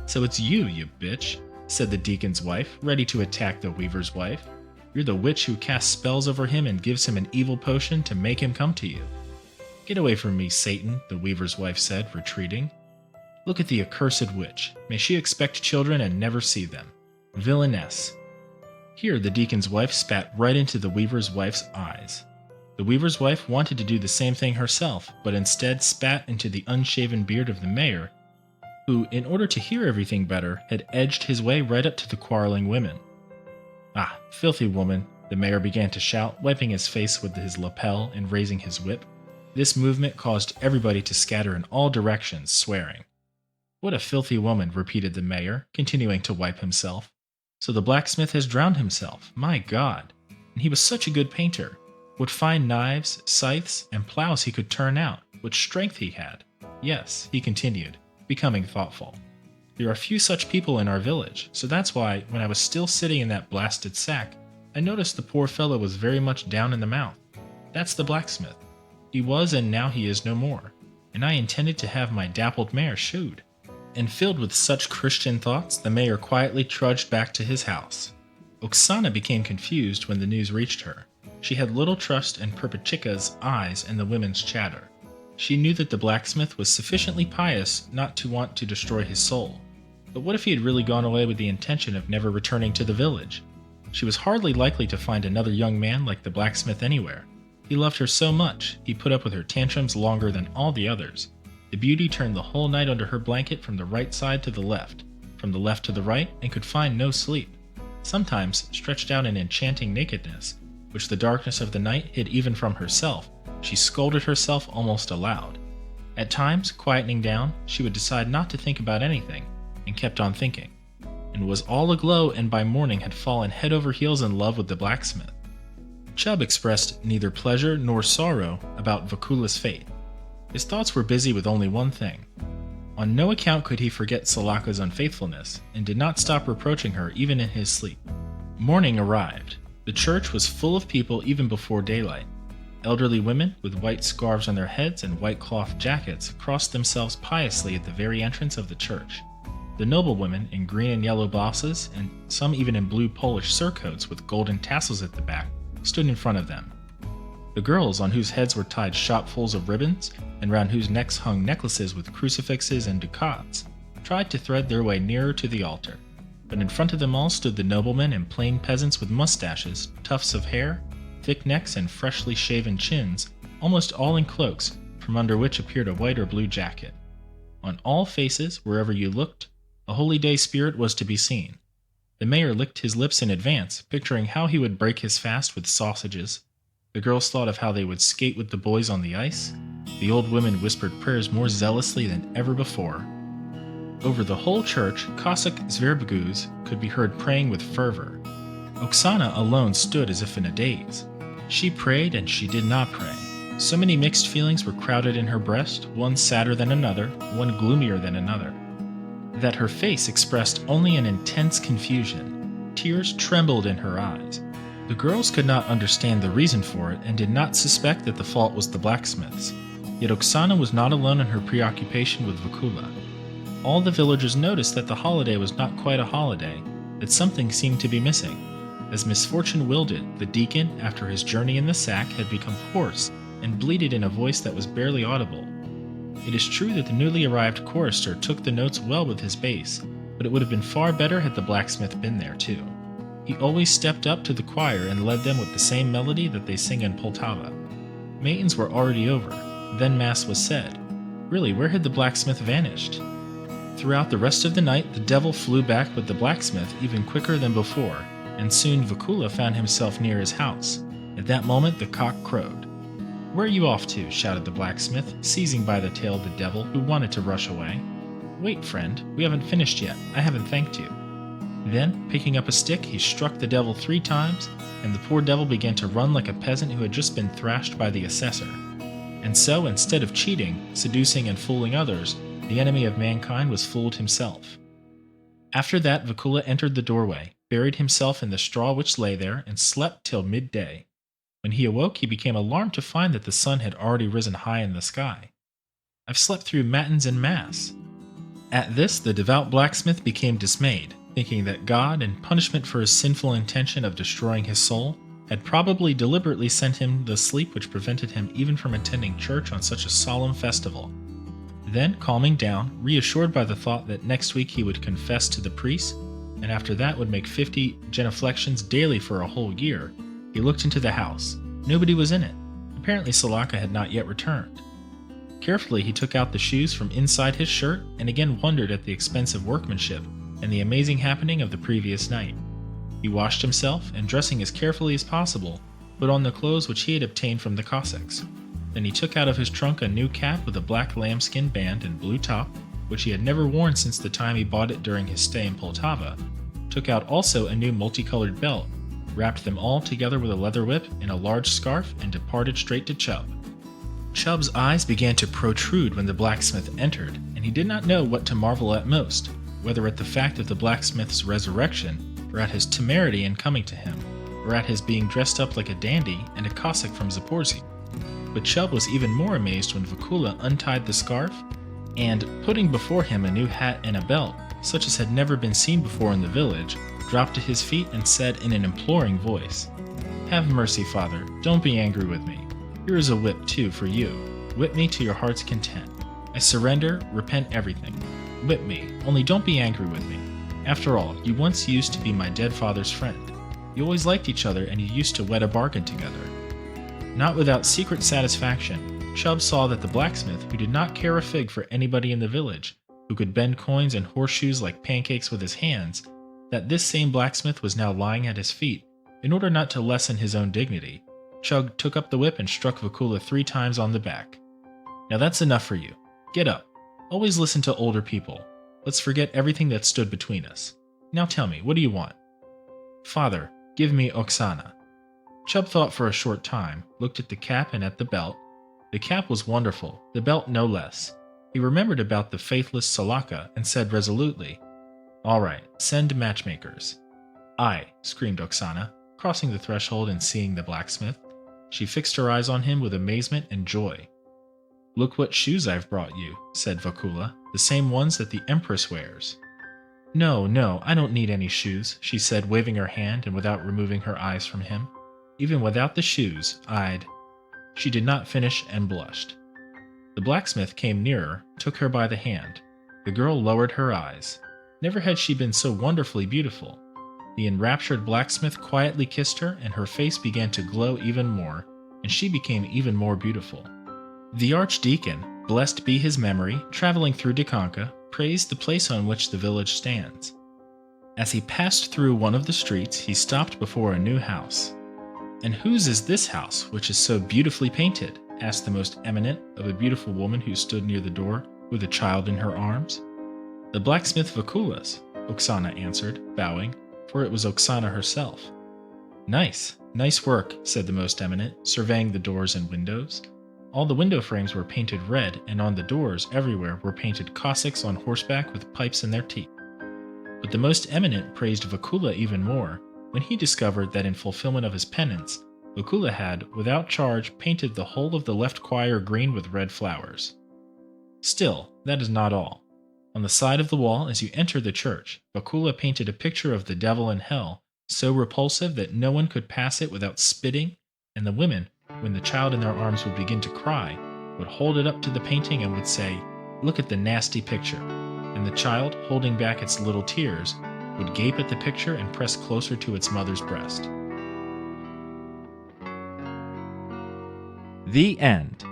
"So it's you, you bitch," said the deacon's wife, ready to attack the weaver's wife. "You're the witch who casts spells over him and gives him an evil potion to make him come to you." "Get away from me, Satan," the weaver's wife said, retreating. "Look at the accursed witch. May she expect children and never see them. Villainess." Here the deacon's wife spat right into the weaver's wife's eyes. The weaver's wife wanted to do the same thing herself, but instead spat into the unshaven beard of the mayor, who, in order to hear everything better, had edged his way right up to the quarreling women. "Ah, filthy woman," the mayor began to shout, wiping his face with his lapel and raising his whip. This movement caused everybody to scatter in all directions, swearing. "What a filthy woman," repeated the mayor, continuing to wipe himself. "So the blacksmith has drowned himself. My God! And he was such a good painter. What fine knives, scythes, and plows he could turn out. What strength he had. Yes," he continued, becoming thoughtful. "There are few such people in our village, so that's why, when I was still sitting in that blasted sack, I noticed the poor fellow was very much down in the mouth. That's the blacksmith. He was, and now he is no more. And I intended to have my dappled mare shoed." And filled with such Christian thoughts, the mayor quietly trudged back to his house. Oksana became confused when the news reached her. She had little trust in Perpachika's eyes and the women's chatter. She knew that the blacksmith was sufficiently pious not to want to destroy his soul. But what if he had really gone away with the intention of never returning to the village? She was hardly likely to find another young man like the blacksmith anywhere. He loved her so much, he put up with her tantrums longer than all the others. The beauty turned the whole night under her blanket from the right side to the left, from the left to the right, and could find no sleep. Sometimes, stretched out in enchanting nakedness, which the darkness of the night hid even from herself, she scolded herself almost aloud. At times, quietening down, she would decide not to think about anything, and kept on thinking, and was all aglow and by morning had fallen head over heels in love with the blacksmith. Chub expressed neither pleasure nor sorrow about Vakula's fate. His thoughts were busy with only one thing. On no account could he forget Salaka's unfaithfulness, and did not stop reproaching her even in his sleep. Morning arrived. The church was full of people even before daylight. Elderly women, with white scarves on their heads and white cloth jackets, crossed themselves piously at the very entrance of the church. The noblewomen, in green and yellow blouses, and some even in blue Polish surcoats with golden tassels at the back, stood in front of them. The girls, on whose heads were tied shopfuls of ribbons, and round whose necks hung necklaces with crucifixes and ducats, tried to thread their way nearer to the altar. But in front of them all stood the noblemen and plain peasants with mustaches, tufts of hair, thick necks, and freshly shaven chins, almost all in cloaks, from under which appeared a white or blue jacket. On all faces, wherever you looked, a holy day spirit was to be seen. The mayor licked his lips in advance, picturing how he would break his fast with sausages. The girls thought of how they would skate with the boys on the ice. The old women whispered prayers more zealously than ever before. Over the whole church, Cossack Zverbaguz could be heard praying with fervor. Oksana alone stood as if in a daze. She prayed and she did not pray. So many mixed feelings were crowded in her breast, one sadder than another, one gloomier than another, that her face expressed only an intense confusion. Tears trembled in her eyes. The girls could not understand the reason for it and did not suspect that the fault was the blacksmith's. Yet Oksana was not alone in her preoccupation with Vakula. All the villagers noticed that the holiday was not quite a holiday, that something seemed to be missing. As misfortune willed it, the deacon, after his journey in the sack, had become hoarse and bleated in a voice that was barely audible. It is true that the newly arrived chorister took the notes well with his bass, but it would have been far better had the blacksmith been there too. He always stepped up to the choir and led them with the same melody that they sing in Poltava. Matins were already over. Then Mass was said. Really, where had the blacksmith vanished? Throughout the rest of the night, the devil flew back with the blacksmith even quicker than before, and soon Vakula found himself near his house. At that moment, the cock crowed. "Where are you off to?" shouted the blacksmith, seizing by the tail the devil, who wanted to rush away. "Wait, friend, we haven't finished yet. I haven't thanked you." Then, picking up a stick, he struck the devil 3 times, and the poor devil began to run like a peasant who had just been thrashed by the assessor. And so, instead of cheating, seducing, and fooling others, the enemy of mankind was fooled himself. After that, Vakula entered the doorway, buried himself in the straw which lay there, and slept till midday. When he awoke, he became alarmed to find that the sun had already risen high in the sky. "I've slept through matins and mass." At this, the devout blacksmith became dismayed, thinking that God, in punishment for his sinful intention of destroying his soul, had probably deliberately sent him the sleep which prevented him even from attending church on such a solemn festival. Then, calming down, reassured by the thought that next week he would confess to the priest, and after that would make 50 genuflections daily for a whole year, he looked into the house. Nobody was in it. Apparently Salaka had not yet returned. Carefully he took out the shoes from inside his shirt and again wondered at the expensive workmanship and the amazing happening of the previous night. He washed himself and, dressing as carefully as possible, put on the clothes which he had obtained from the Cossacks. Then he took out of his trunk a new cap with a black lambskin band and blue top, which he had never worn since the time he bought it during his stay in Poltava, took out also a new multicolored belt, wrapped them all together with a leather whip in a large scarf, and departed straight to Chub. Chub's eyes began to protrude when the blacksmith entered, and he did not know what to marvel at most, whether at the fact of the blacksmith's resurrection, or at his temerity in coming to him, or at his being dressed up like a dandy and a Cossack from Zaporozhye. But Chub was even more amazed when Vakula untied the scarf, and, putting before him a new hat and a belt, such as had never been seen before in the village, dropped to his feet and said in an imploring voice, "Have mercy, Father, don't be angry with me. Here is a whip, too, for you. Whip me to your heart's content. I surrender, repent everything. Whip me, only don't be angry with me. After all, you once used to be my dead father's friend. You always liked each other and you used to wed a bargain together." Not without secret satisfaction, Chub saw that the blacksmith, who did not care a fig for anybody in the village, who could bend coins and horseshoes like pancakes with his hands, that this same blacksmith was now lying at his feet. In order not to lessen his own dignity, Chug took up the whip and struck Vakula 3 times on the back. "Now that's enough for you. Get up. Always listen to older people. Let's forget everything that stood between us. Now tell me, what do you want?" "Father, give me Oksana." Chub thought for a short time, looked at the cap and at the belt. The cap was wonderful, the belt no less. He remembered about the faithless Salaka and said resolutely, "All right, send matchmakers." "Aye," screamed Oksana, crossing the threshold and seeing the blacksmith. She fixed her eyes on him with amazement and joy. "Look what shoes I've brought you," said Vakula, "the same ones that the Empress wears." No, I don't need any shoes," she said, waving her hand and without removing her eyes from him. "Even without the shoes, I'd—" She did not finish and blushed. The blacksmith came nearer, took her by the hand. The girl lowered her eyes. Never had she been so wonderfully beautiful. The enraptured blacksmith quietly kissed her, and her face began to glow even more, and she became even more beautiful. The archdeacon, blessed be his memory, traveling through Dikanka, praised the place on which the village stands. As he passed through one of the streets, he stopped before a new house. "And whose is this house, which is so beautifully painted?" asked the most eminent of a beautiful woman who stood near the door, with a child in her arms. "The blacksmith Vakula's," Oksana answered, bowing, for it was Oksana herself. Nice work," said the most eminent, surveying the doors and windows. All the window frames were painted red, and on the doors everywhere were painted Cossacks on horseback with pipes in their teeth. But the most eminent praised Vakula even more, when he discovered that in fulfillment of his penance, Vakula had, without charge, painted the whole of the left choir green with red flowers. Still, that is not all. On the side of the wall, as you enter the church, Vakula painted a picture of the devil in hell, so repulsive that no one could pass it without spitting, and the women, when the child in their arms would begin to cry, would hold it up to the painting and would say, "Look at the nasty picture," and the child, holding back its little tears, would gape at the picture and press closer to its mother's breast. The end.